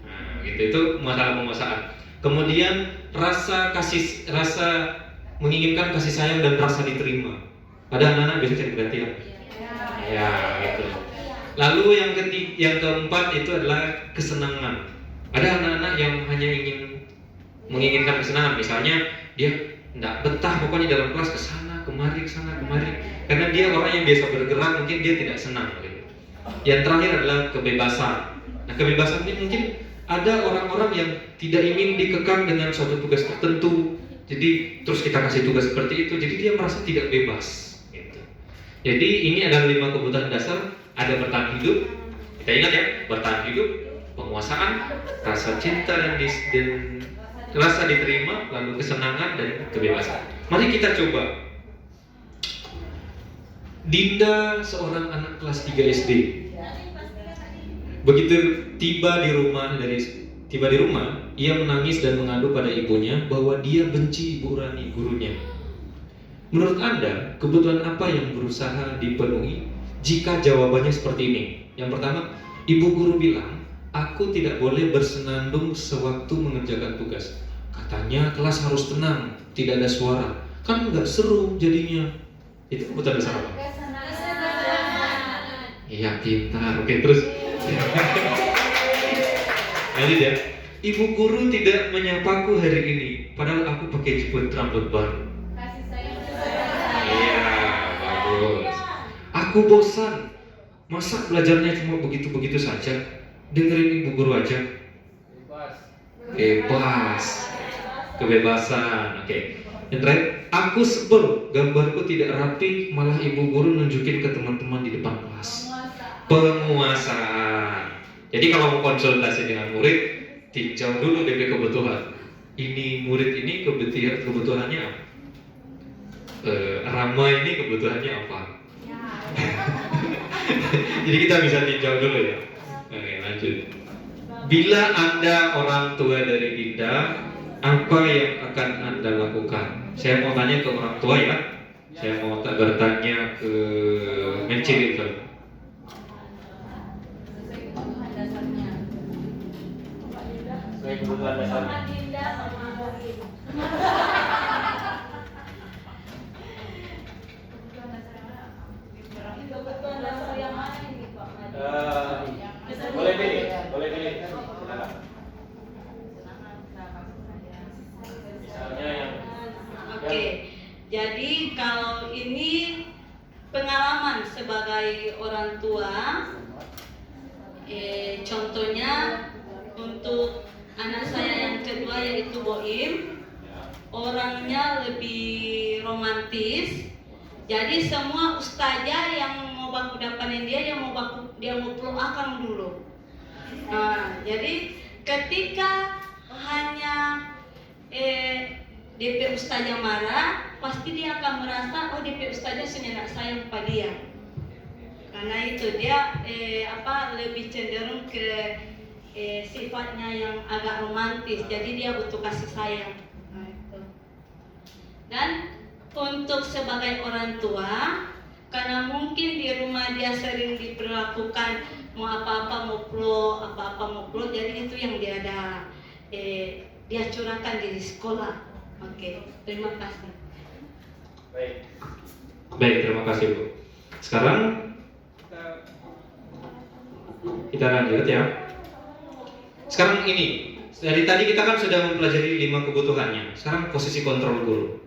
Nah, gitu, itu masalah penguasaan. Kemudian rasa menginginkan kasih sayang dan rasa diterima. Ada anak-anak biasa cari perhatian. Ya, gitu. Lalu yang keempat itu adalah kesenangan. Ada anak-anak yang hanya menginginkan kesenangan. Misalnya dia tidak betah pokoknya dalam kelas kesana kemari. Karena dia orang yang biasa bergerak, mungkin dia tidak senang. Gitu. Yang terakhir adalah kebebasan. Nah, kebebasan ini mungkin ada orang-orang yang tidak ingin dikekang dengan suatu tugas tertentu. Jadi terus kita kasih tugas seperti itu, jadi dia merasa tidak bebas. Gitu. Jadi ini adalah 5 kebutuhan dasar. Ada bertahan hidup, kita ingat ya, bertahan hidup, penguasaan, rasa cinta dan rasa diterima, lalu kesenangan dan kebebasan. Mari kita coba. Dinda, seorang anak kelas 3 SD, begitu tiba di rumah, ia menangis dan mengadu pada ibunya bahwa dia benci Ibu Rani, gurunya. Menurut Anda, kebutuhan apa yang berusaha dipenuhi jika jawabannya seperti ini? Yang pertama, ibu guru bilang, aku tidak boleh bersenandung sewaktu mengerjakan tugas. Katanya kelas harus tenang, tidak ada suara. Kan nggak seru jadinya. Itu kebutuhan dasar apa? Iya, pintar. Oke, terus. Jadi ya, ibu guru tidak menyapaku hari ini, padahal aku pakai jemput rambut baru. Iya, bagus. Aku bosan Masa belajarnya cuma begitu-begitu saja? Dengerin ibu guru aja. Bebas. Kebebasan. Oke. Yang terakhir, aku sebel gambarku tidak rapi, malah ibu guru nunjukin ke teman-teman di depan kelas. Penguasaan. Jadi kalau mau konsultasi dengan murid, tinjau dulu DP kebutuhan. Ini murid ini kebutuhannya apa? Rama ini kebutuhannya apa? Jadi kita bisa tinjau dulu ya. Oke, lanjut. Bila Anda orang tua dari Dinda, apa yang akan Anda lakukan? Saya mau tanya ke orang tua ya. Saya mau bertanya ke Mencili itu. Sesuai kebutuhan dasarnya. Boleh pilih. Silakan. Misalnya yang Oke, jadi kalau ini pengalaman sebagai orang tua, contohnya untuk anak saya yang kedua yaitu Boim, orangnya lebih romantis. Jadi semua ustazah yang mau baku dapatin dia mau peluk akang dulu. Nah, jadi ketika hanya DP ustazah marah, pasti dia akan merasa DP ustazah sebenarnya sayang pada dia. Karena itu dia lebih cenderung ke sifatnya yang agak romantis, jadi dia butuh kasih sayang. Nah, itu. Dan untuk sebagai orang tua, karena mungkin di rumah dia sering diperlakukan mau apa-apa mau peluk, jadi itu yang dia ada dia curahkan di sekolah. Oke, terima kasih. Baik, terima kasih Bu. Sekarang kita lanjut ya. Sekarang ini, dari tadi kita kan sudah mempelajari 5 kebutuhannya. Sekarang posisi kontrol guru.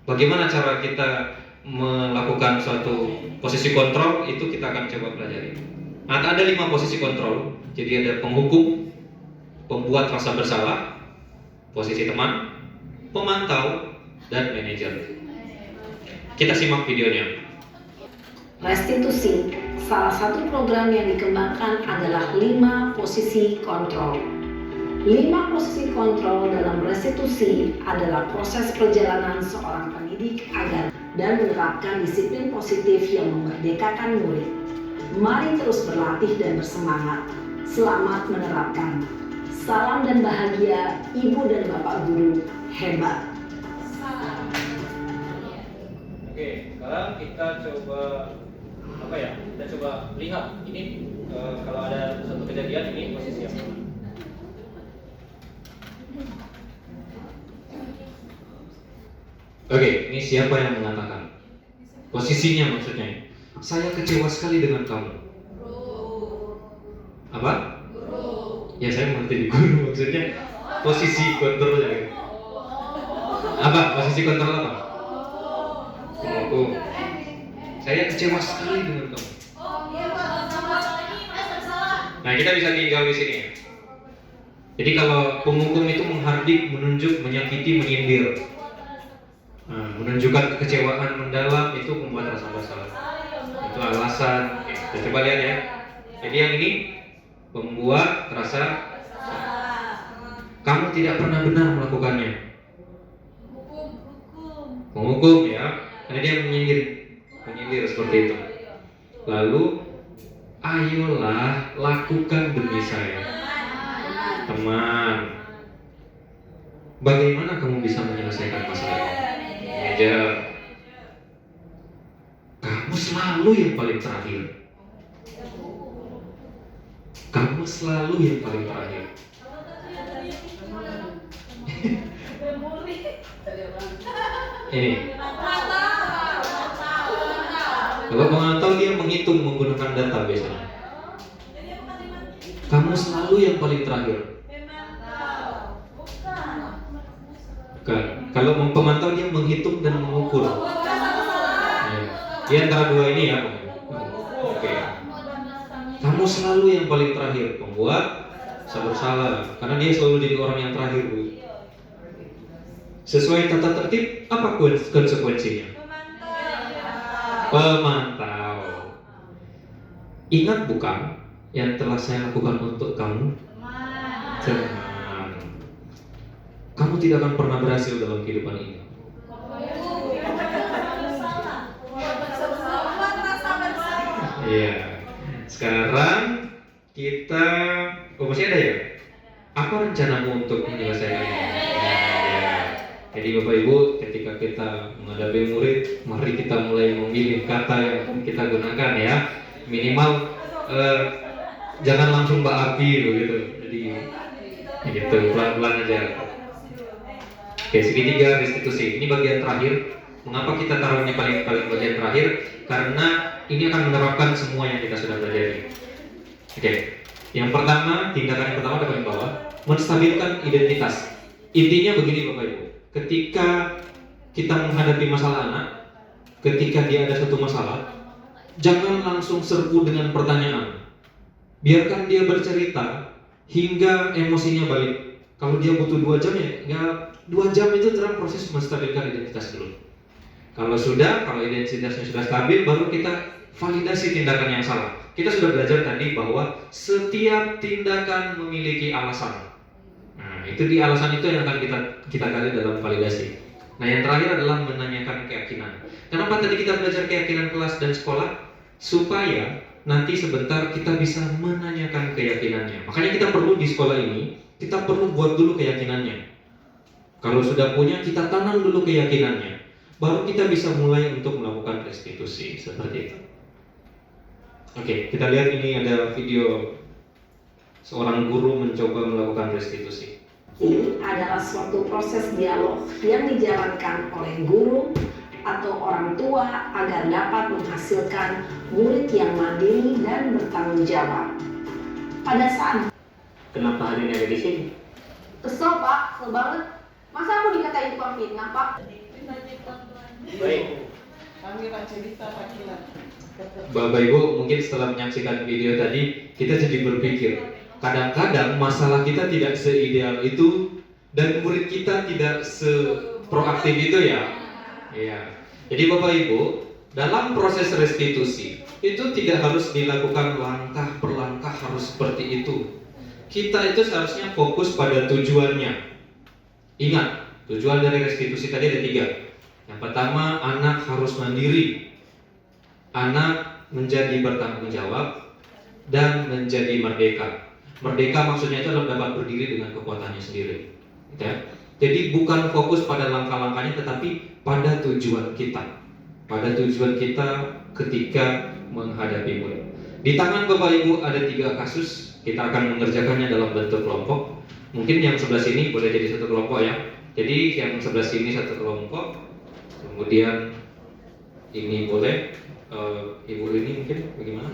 Bagaimana cara kita melakukan suatu posisi kontrol, itu kita akan coba pelajari. Ada 5 posisi kontrol. Jadi ada penghukum, pembuat rasa bersalah, posisi teman, pemantau, dan manajer. Kita simak videonya. Restitusi, salah satu program yang dikembangkan adalah 5 posisi kontrol. 5 posisi kontrol dalam restitusi adalah proses perjalanan seorang pendidik agar dan menerapkan disiplin positif yang memerdekakan murid. Mari terus berlatih dan bersemangat. Selamat menerapkan. Salam dan bahagia, Ibu dan Bapak Guru. Hebat. Oke, sekarang kita coba Kita coba lihat ini kalau ada satu kejadian ini posisi yang mana. Oke, ini siapa yang mengatakan? Posisinya maksudnya. Saya kecewa sekali dengan kamu. Apa? Ya saya mengerti di guru maksudnya. Posisi kontrolnya. Apa? Posisi kontrol apa? Penghukum. Saya kecewa sekali dengan kamu. Nah, kita bisa tinggal di sini. Jadi kalau penghukum itu menghardik, menunjuk, menyakiti, menyindir. Nah, menunjukkan kekecewaan mendalam itu membuat rasa bersalah. Itu alasan. Kita coba lihat ya. Jadi yang ini membuat rasa kamu tidak pernah benar melakukannya. Penghukum ya, karena dia menyindir seperti itu. Lalu, ayolah lakukan demi saya, teman. Bagaimana kamu bisa menyelesaikan masalah ini? Manajer, kamu selalu yang paling terakhir. Kamu selalu yang paling terakhir. Ini. Kalau pemantau dia menghitung menggunakan data biasanya. Kamu selalu yang paling terakhir. Bukan. Kalau pemantau dia menghitung dan mengukur. Ya. Di antara dua ini ya. Oke. Kamu selalu yang paling terakhir, pembuat bersalah, karena dia selalu jadi orang yang terakhir, Bu. Sesuai tata tertib, apa konsekuensinya? Pemantau. Ingat bukan yang telah saya lakukan untuk kamu? Jangan. Kamu tidak akan pernah berhasil dalam kehidupan ini. Iya. Sekarang kita, masih ada ya? Apa rencanamu untuk menyelesaikan ini? Jadi Bapak Ibu, ketika kita menghadapi murid, mari kita mulai memilih kata yang akan kita gunakan ya. Minimal jangan langsung berapi begitu. Jadi gitu, pelan-pelan aja. Oke, segitiga restitusi. Ini bagian terakhir. Mengapa kita taruhnya paling bagian terakhir? Karena ini akan menerapkan semua yang kita sudah pelajari. Oke. Yang pertama, tindakan yang pertama ada paling bawah, menstabilkan identitas. Intinya begini Bapak Ibu, ketika kita menghadapi masalah anak, ketika dia ada satu masalah, jangan langsung serbu dengan pertanyaan. Biarkan dia bercerita hingga emosinya balik. Kalau dia butuh 2 jam ya 2 jam itu dalam proses menstabilkan identitas dulu. Kalau identitasnya sudah stabil, baru kita validasi tindakan yang salah. Kita sudah belajar tadi bahwa setiap tindakan memiliki alasan. Nah, itu di alasan itu yang akan kita gali dalam validasi. Nah, yang terakhir adalah menanyakan keyakinan. Kenapa tadi kita belajar keyakinan kelas dan sekolah? Supaya nanti sebentar kita bisa menanyakan keyakinannya. Makanya kita perlu di sekolah ini, kita perlu buat dulu keyakinannya. Kalau sudah punya, kita tanam dulu keyakinannya. Baru kita bisa mulai untuk melakukan restitusi seperti itu. Oke, kita lihat ini ada video seorang guru mencoba melakukan restitusi. Ini adalah suatu proses dialog yang dijalankan oleh guru atau orang tua agar dapat menghasilkan murid yang mandiri dan bertanggung jawab. Pada saat Kenapa hari ini ada di sini? Kesel Pak, kesel banget. Masa aku dikatain tukang fitnah Pak? Baik. Kami akan cerita Pak Kilan. Bapak Ibu, mungkin setelah menyaksikan video tadi, kita jadi berpikir, kadang-kadang masalah kita tidak seideal itu dan murid kita tidak seproaktif itu ya. Iya. Jadi Bapak Ibu, dalam proses restitusi itu tidak harus dilakukan langkah per langkah harus seperti itu. Kita itu seharusnya fokus pada tujuannya. Ingat, tujuan dari restitusi tadi ada 3. Yang pertama, anak harus mandiri. Anak menjadi bertanggung jawab dan menjadi merdeka. Merdeka maksudnya itu adalah dapat berdiri dengan kekuatannya sendiri. Ya. Jadi bukan fokus pada langkah-langkahnya, tetapi pada tujuan kita. Pada tujuan kita ketika menghadapi murid. Di tangan Bapak Ibu ada 3 kasus. Kita akan mengerjakannya dalam bentuk kelompok. Mungkin yang sebelah sini boleh jadi satu kelompok ya. Jadi yang sebelah sini satu kelompok. Kemudian ini boleh. Ibu ini mungkin bagaimana?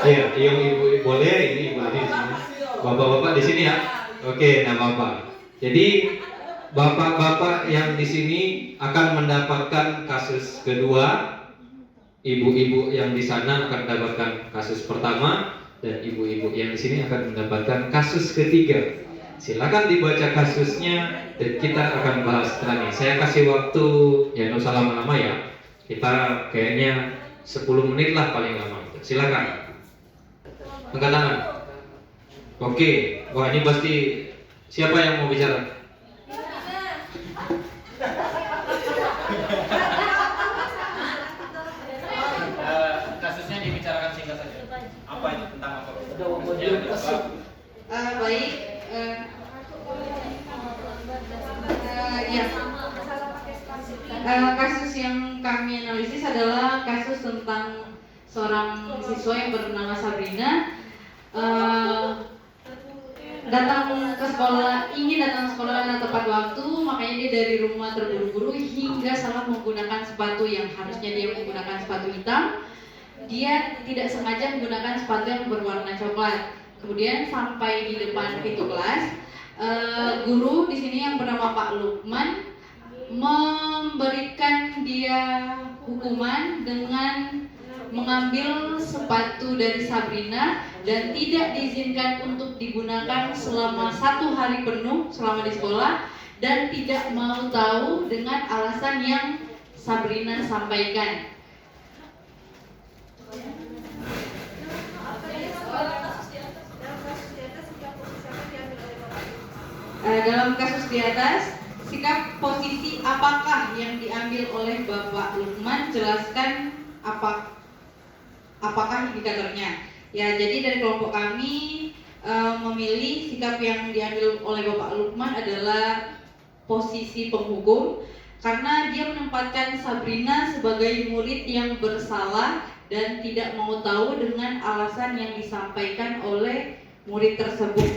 Iya, yang ibu boleh, ini ibu di sini. Bapak-bapak di sini ya. Oke, nah bapak. Jadi bapak-bapak yang di sini akan mendapatkan kasus kedua. Ibu-ibu yang di sana akan mendapatkan kasus pertama, dan ibu-ibu yang di sini akan mendapatkan kasus ketiga. Silakan dibaca kasusnya dan kita akan bahas setelah ini. Saya kasih waktu, ya nggak usah lama-lama ya. Kita kayaknya 10 menit lah paling lama. Silakan. Angkat tangan. Oke, wah ini pasti siapa yang mau bicara? Kasusnya dibicarakan singkat saja. Apa itu, tentang apa? Baik. Kasus yang kami analisis adalah kasus tentang seorang siswa yang bernama Sabrina datang ke sekolah, ingin datang ke sekolah tepat waktu, makanya dia dari rumah terburu-buru hingga salah menggunakan sepatu yang harusnya dia menggunakan sepatu hitam. Dia tidak sengaja menggunakan sepatu yang berwarna coklat. Kemudian sampai di depan pintu kelas, guru di sini yang bernama Pak Lukman memberikan dia hukuman dengan mengambil sepatu dari Sabrina dan tidak diizinkan untuk digunakan selama 1 hari penuh selama di sekolah, dan tidak mau tahu dengan alasan yang Sabrina sampaikan. Dalam kasus di atas, sikap posisi apakah yang diambil oleh Bapak Lukman? Jelaskan apakah indikatornya. Ya, jadi dari kelompok kami memilih sikap yang diambil oleh Bapak Lukman adalah posisi penghukum, karena dia menempatkan Sabrina sebagai murid yang bersalah dan tidak mau tahu dengan alasan yang disampaikan oleh murid tersebut.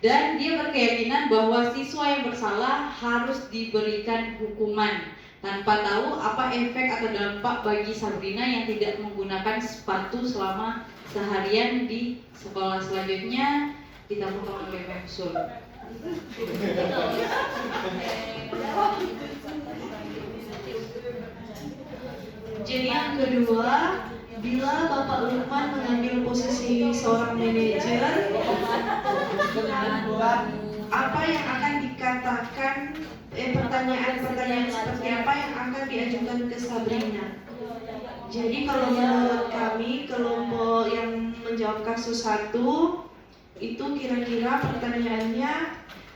Dan dia berkeyakinan bahwa siswa yang bersalah harus diberikan hukuman tanpa tahu apa efek atau dampak bagi Sabrina yang tidak menggunakan sepatu selama seharian di sekolah. Selanjutnya ditampung oleh BPM Sul. Jadi yang kedua, bila Bapak Lukman mengambil posisi seorang manajer, apa yang akan dikatakan, pertanyaan-pertanyaan seperti apa yang akan diajukan ke Sabrina? Jadi kalau menurut kami, kelompok yang menjawab kasus 1, itu kira-kira pertanyaannya,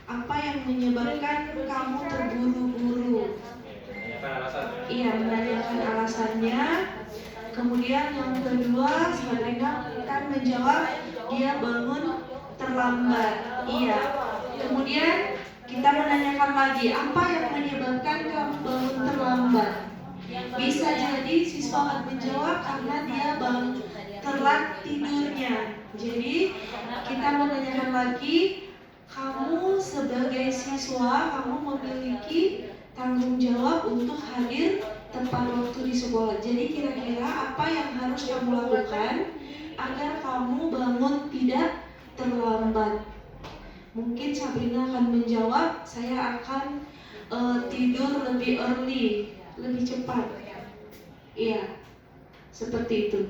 apa yang menyebabkan kamu terburu-buru? Iya, menanyakan alasannya. Kemudian yang kedua, Sabrina akan menjawab dia bangun terlambat. Iya. Kemudian kita menanyakan lagi, apa yang menyebabkan kamu bangun terlambat? Bisa jadi siswa akan menjawab karena dia bangun telat tidurnya. Jadi kita menanyakan lagi, kamu sebagai siswa, kamu memiliki tanggung jawab untuk hadir tepat waktu di sekolah. Jadi kira-kira apa yang harus kamu lakukan agar kamu bangun tidak terlambat? Mungkin Sabrina akan menjawab, saya akan tidur lebih early, lebih cepat. Iya, seperti itu.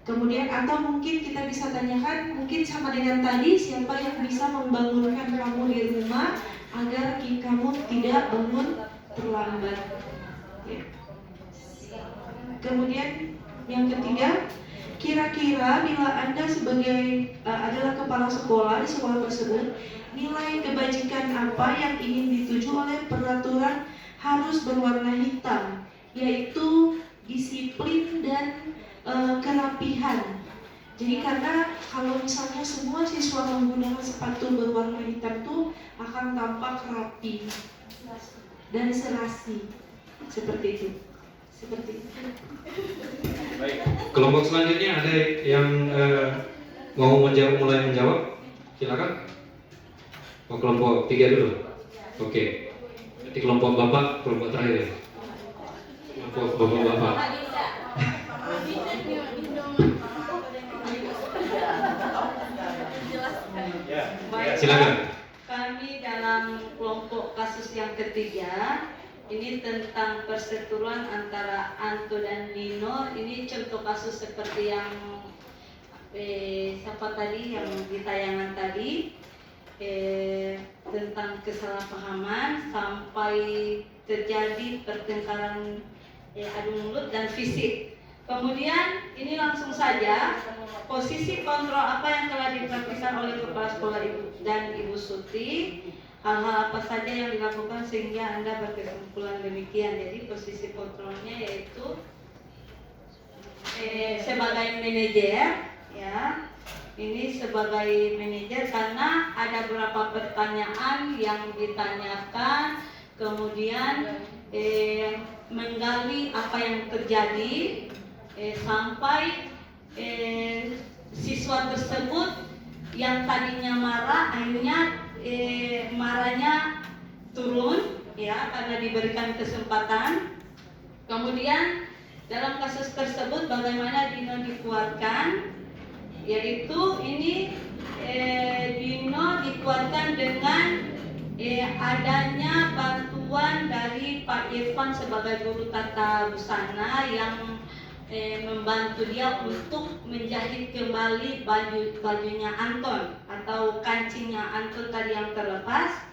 Kemudian atau mungkin kita bisa tanyakan, mungkin sama dengan tadi, siapa yang bisa membangunkan kamu di rumah agar kamu tidak bangun terlambat. Ya. Kemudian yang ketiga, kira-kira bila Anda sebagai adalah kepala sekolah di sekolah tersebut, nilai kebajikan apa yang ingin dituju oleh peraturan harus berwarna hitam, yaitu disiplin dan kerapihan. Jadi karena kalau misalnya semua siswa menggunakan sepatu berwarna hitam tuh akan tampak rapi dan serasi, seperti itu. Baik. Kelompok selanjutnya ada yang mau mulai menjawab? Silakan. Oh, kelompok 3 dulu. Oke. Jadi kelompok bapak, kelompok terakhir. Kelompok bapak. Silakan. Kami dalam kelompok kasus yang ketiga, ini tentang perseteruan antara Anto dan Nino. Ini contoh kasus seperti yang siapa tadi yang di tayangan tadi, tentang kesalahpahaman sampai terjadi pertengkaran adu mulut dan fisik. Kemudian ini langsung saja posisi kontrol apa yang telah dipraktikkan oleh kepala sekolah dan Ibu Suti, hal-hal apa saja yang dilakukan sehingga Anda berkesimpulan demikian. Jadi posisi kontrolnya yaitu sebagai manajer, ya. Ini sebagai manajer karena ada beberapa pertanyaan yang ditanyakan, kemudian menggali apa yang terjadi sampai siswa tersebut yang tadinya marah akhirnya marahnya turun, ya, karena diberikan kesempatan. Kemudian dalam kasus tersebut bagaimana Dino dikuatkan, yaitu ini Dino dikuatkan dengan adanya bantuan bantuan dari Pak Irfan sebagai guru tata busana yang membantu dia untuk menjahit kembali bajunya Anton atau kancingnya Anton tadi yang terlepas.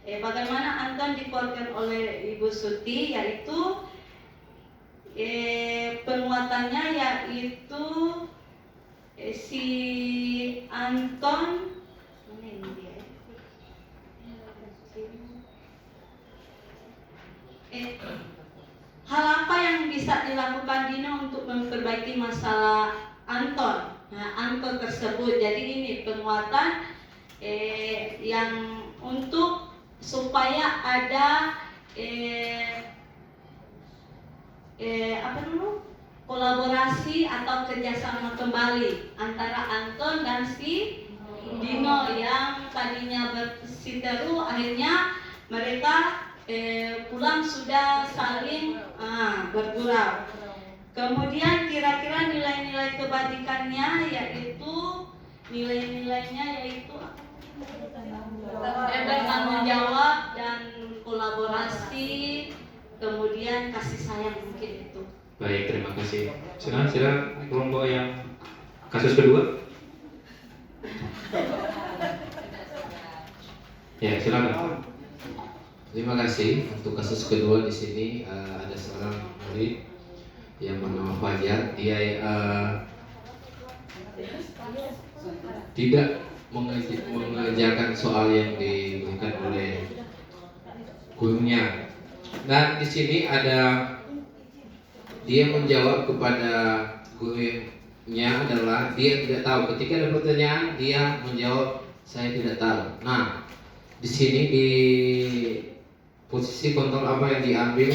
Bagaimana Anton dikeluarkan oleh Ibu Suti, yaitu penguatannya yaitu si Anton, mana ini dia? Hal apa yang bisa dilakukan Dino untuk memperbaiki masalah Anton? Nah, Anton tersebut. Jadi ini penguatan yang untuk supaya ada kolaborasi atau kerjasama kembali antara Anton dan si Dino yang tadinya bersiteru, akhirnya mereka pulang sudah saling bergurau. Kemudian kira-kira nilai-nilai kebajikannya yaitu bertanggung jawab dan kolaborasi, kemudian kasih sayang, mungkin itu. Baik, terima kasih. Silakan kelompok yang kasus kedua. Ya, silakan. Terima kasih. Untuk kasus kedua di sini ada seorang murid yang bernama Fajar. Dia tidak mengerjakan soal yang diberikan oleh gurunya. Dan di sini ada dia menjawab kepada gurunya adalah dia tidak tahu. Ketika ada pertanyaan dia menjawab saya tidak tahu. Nah, di sini di posisi kontrol apa yang diambil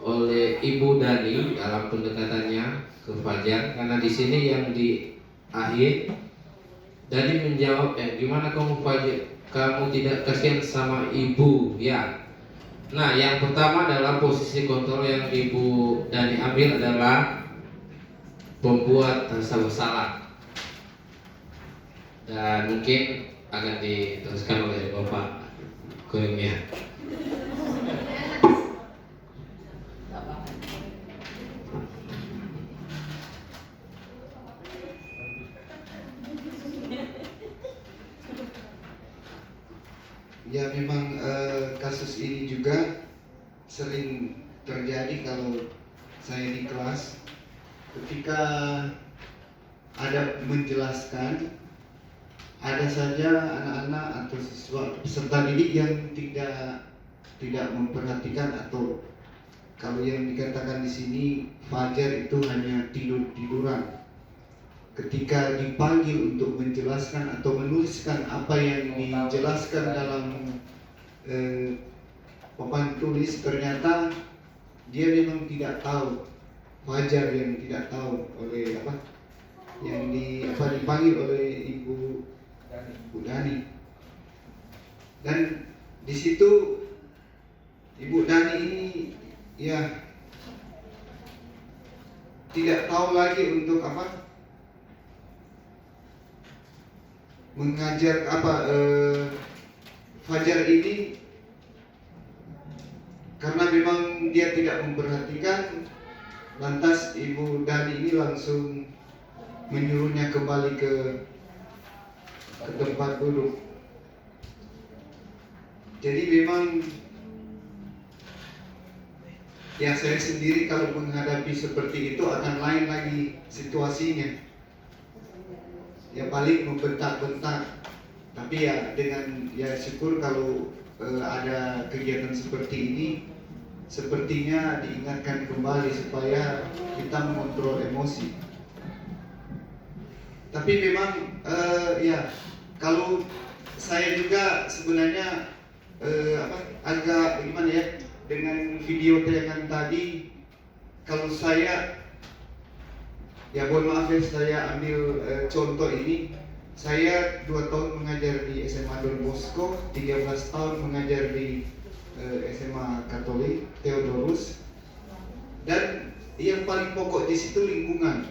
oleh Ibu Dani dalam pendekatannya ke Fajar, karena di sini yang di akhir Dani menjawab gimana kamu Fajar, kamu tidak kasihan sama ibu ya. Nah, yang pertama adalah posisi kontrol yang Ibu Dani ambil adalah pembuat rasa bersalah, dan mungkin akan diteruskan oleh Bapak Kurnia. Ya memang kasus ini juga sering terjadi kalau saya di kelas, ketika ada menjelaskan, ada saja anak-anak atau siswa peserta didik yang tidak memperhatikan, atau kalau yang dikatakan di sini Fajar itu hanya tiduran. Ketika dipanggil untuk menjelaskan atau menuliskan apa yang dijelaskan dalam papan tulis, ternyata dia memang tidak tahu. Fajar yang tidak tahu oleh yang dipanggil oleh Ibu Dani. Dan di situ Ibu Dani ini ya tidak tahu lagi untuk mengajar Fajar ini, karena memang dia tidak memperhatikan. Lantas Ibu Dani ini langsung menyuruhnya kembali ke tempat duduk. Jadi memang ya saya sendiri kalau menghadapi seperti itu akan lain lagi situasinya. Ya paling membentak-bentak, tapi ya dengan syukur kalau ada kegiatan seperti ini sepertinya diingatkan kembali supaya kita mengontrol emosi. Tapi memang ya kalau saya juga sebenarnya agak gimana ya dengan video tayangan tadi, kalau saya ya mohon maaf ya, saya ambil contoh ini. Saya 2 tahun mengajar di SMA Don Bosco, 13 tahun mengajar di SMA Katolik Theodorus, dan yang paling pokok di situ lingkungan.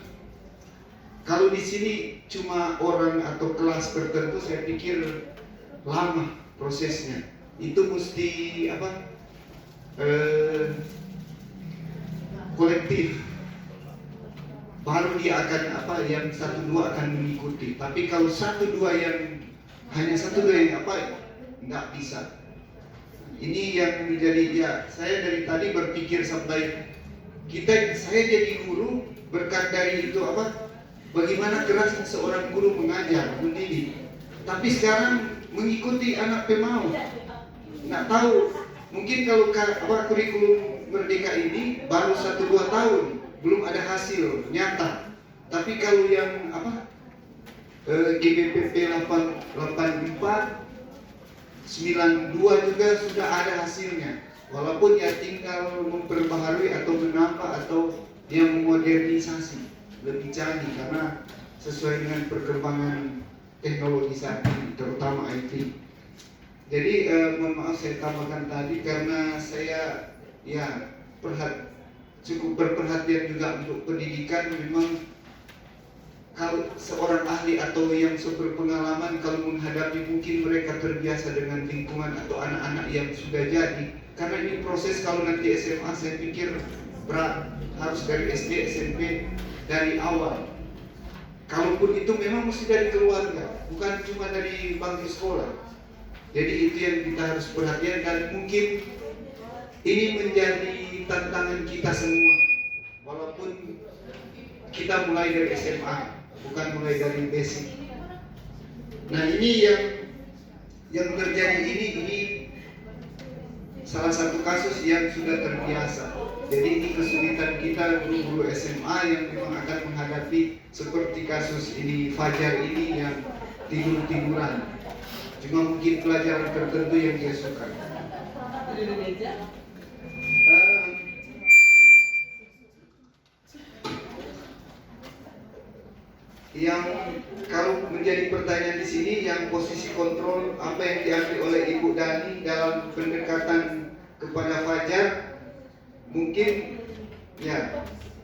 Kalau di sini cuma orang atau kelas tertentu, saya pikir lama prosesnya. Itu mesti kolektif, baru dia akan yang 1-2 akan mengikuti. Tapi kalau 1-2 yang hanya 1-2 yang nggak bisa. Ini yang menjadi saya dari tadi berpikir sampai saya jadi guru berkat dari itu bagaimana kerasnya seorang guru mengajar, mendidik. Tapi sekarang mengikuti anak pemau, nggak tahu. Mungkin kalau kurikulum Merdeka ini baru 1-2 tahun, belum ada hasil nyata. Tapi kalau yang GBPP 84, 92 juga sudah ada hasilnya. Walaupun ya tinggal memperbaharui atau menambah atau dia memodernisasi lebih canggih karena sesuai dengan perkembangan teknologi saat ini, terutama IT. Jadi mohon maaf saya tambahkan tadi karena saya cukup berperhatian juga untuk pendidikan. Memang kalau seorang ahli atau yang super pengalaman kalau menghadapi mungkin mereka terbiasa dengan lingkungan atau anak-anak yang sudah jadi, karena ini proses kalau nanti SMA saya pikir berat, harus dari SD, SMP dari awal. Kalaupun itu memang mesti dari keluarga, bukan cuma dari bangku sekolah. Jadi itu yang kita harus perhatikan dan mungkin ini menjadi tantangan kita semua. Walaupun kita mulai dari SMA, bukan mulai dari basic. Nah ini yang terjadi ini salah satu kasus yang sudah terbiasa. Jadi ini kesulitan kita guru-guru SMA yang memang akan menghadapi seperti kasus ini Fajar ini yang tidur-tiduran. Cuma mungkin pelajaran tertentu yang dia suka. Yang kalau menjadi pertanyaan di sini, yang posisi kontrol apa yang diambil oleh Ibu Dani dalam pendekatan kepada Fajar, mungkin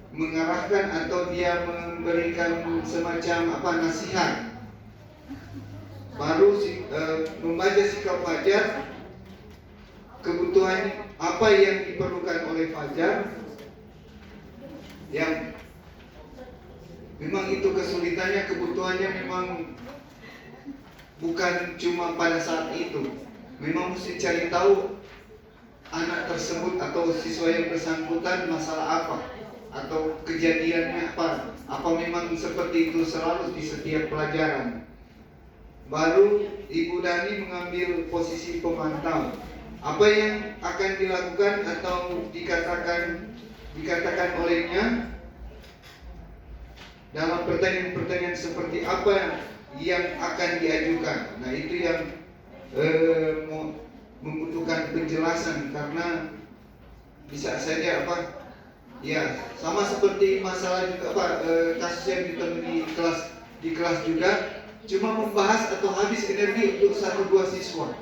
mengarahkan atau dia memberikan semacam nasihat. Baru membaca sikap Fajar, kebutuhan apa yang diperlukan oleh Fajar, yang memang itu kesulitannya, kebutuhannya memang bukan cuma pada saat itu. Memang mesti cari tahu anak tersebut atau siswa yang bersangkutan masalah apa atau kejadiannya apa memang seperti itu selalu di setiap pelajaran. Baru Ibu Dani mengambil posisi pemantau. Apa yang akan dilakukan atau dikatakan olehnya dalam pertanyaan-pertanyaan seperti apa yang akan diajukan. Nah itu yang membutuhkan penjelasan karena bisa saja sama seperti masalah juga kasus yang ditemui di kelas juga, cuma membahas atau habis energi untuk 1-2 siswa.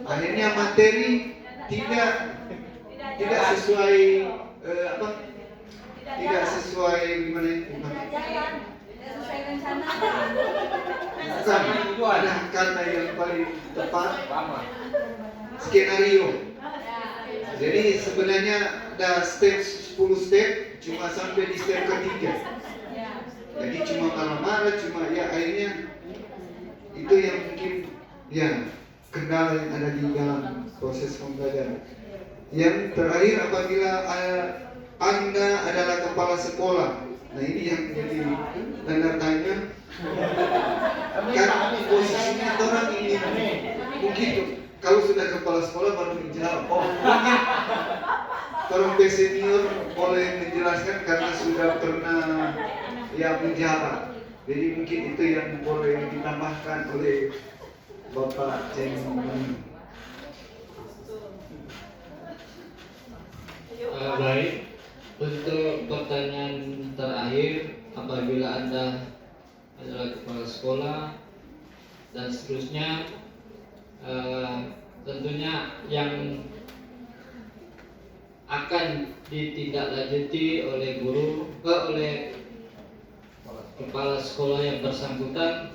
Akhirnya materi tidak sesuai tidak sesuai gimana bukan ada kata yang paling tepat, skenario. Jadi sebenarnya ada 10 step, cuma sampai di step ketiga. Jadi cuma marah-marah, cuma akhirnya itu yang mungkin kendala yang ada di dalam proses pembelajaran. Yang terakhir, apabila Anda adalah kepala sekolah, nah ini yang menjadi tanda tanya. Kan posisinya orang ini mungkin kalau sudah kepala sekolah baru menjawab. Mungkin orang senior boleh menjelaskan karena sudah pernah menjabat. Jadi mungkin itu yang boleh ditambahkan oleh Bapak Ceng. Baik, untuk pertanyaan terakhir, apabila Anda adalah kepala sekolah dan seterusnya, tentunya yang akan ditindaklanjuti oleh oleh kepala sekolah yang bersangkutan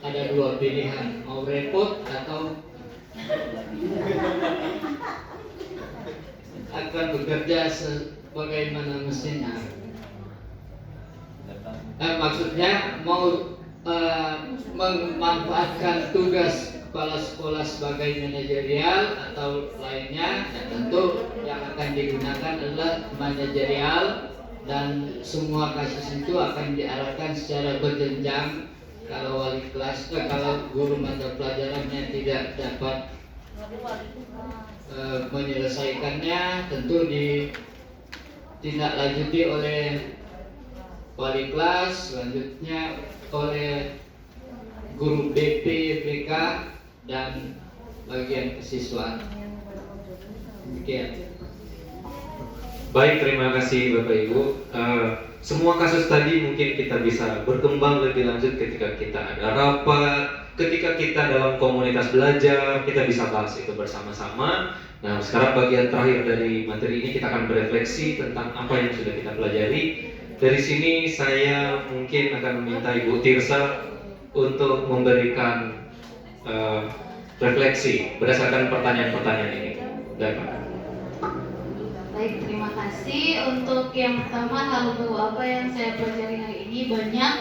ada 2 pilihan, mau repot atau akan bekerja sebagaimana mestinya. Maksudnya mau memanfaatkan tugas kepala sekolah sebagai manajerial atau lainnya, dan tentu yang akan digunakan adalah manajerial, dan semua kasus itu akan diarahkan secara berjenjang. Kalau wali kelas, kalau guru mata pelajarannya tidak dapat menyelesaikannya, tentu ditindaklanjuti oleh wali kelas, selanjutnya oleh guru BP, BK, dan bagian kesiswaan. Demikian. Baik, terima kasih Bapak Ibu. Semua kasus tadi mungkin kita bisa berkembang lebih lanjut ketika kita ada rapat, ketika kita dalam komunitas belajar, kita bisa bahas itu bersama-sama. Nah, sekarang bagian terakhir dari materi ini kita akan berefleksi tentang apa yang sudah kita pelajari. Dari sini saya mungkin akan meminta Ibu Tirsa untuk memberikan refleksi berdasarkan pertanyaan-pertanyaan ini. Baik. Baik, terima kasih. Untuk yang pertama, hal baru apa yang saya pelajari hari ini banyak.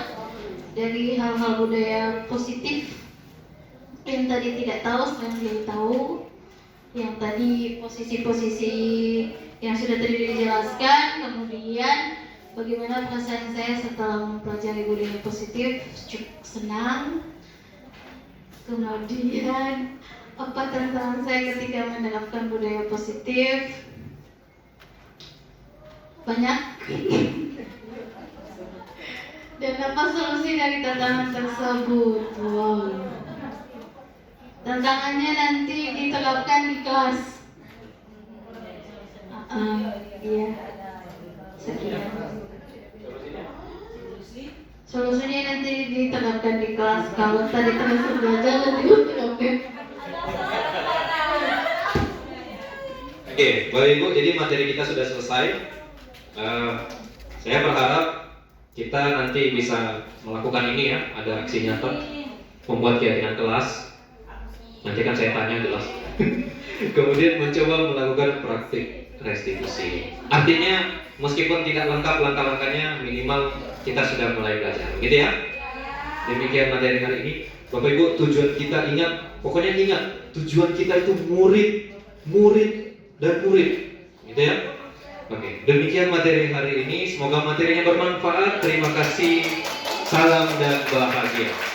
Dari hal-hal budaya positif yang tadi tidak tahu, sekarang jadi tahu. Yang tadi posisi-posisi yang sudah tadi dijelaskan. Kemudian bagaimana perasaan saya setelah mempelajari budaya positif, cukup senang. Kemudian apa tantangan saya ketika menerapkan budaya positif? Banyak. Dan apa solusi dari tantangan tersebut? Wow. Tantangannya nanti diterapkan di kelas. Iya. Sekian. Solusinya nanti diterapkan di kelas. Kalau tadi terus belajar nanti diterapkan. Oke, Bapak Ibu, jadi materi kita sudah selesai. Saya berharap kita nanti bisa melakukan ini ya, ada aksi nyata, membuat keyakinan kelas. Nanti kan saya tanya jelas. Kemudian mencoba melakukan praktik restitusi. Artinya meskipun tidak lengkap langkah-langkahnya, minimal kita sudah mulai belajar, gitu ya. Demikian materi hari ini. Bapak Ibu, tujuan kita pokoknya ingat, tujuan kita itu murid dan murid, gitu ya. Oke, demikian materi hari ini. Semoga materinya bermanfaat. Terima kasih. Salam dan bahagia.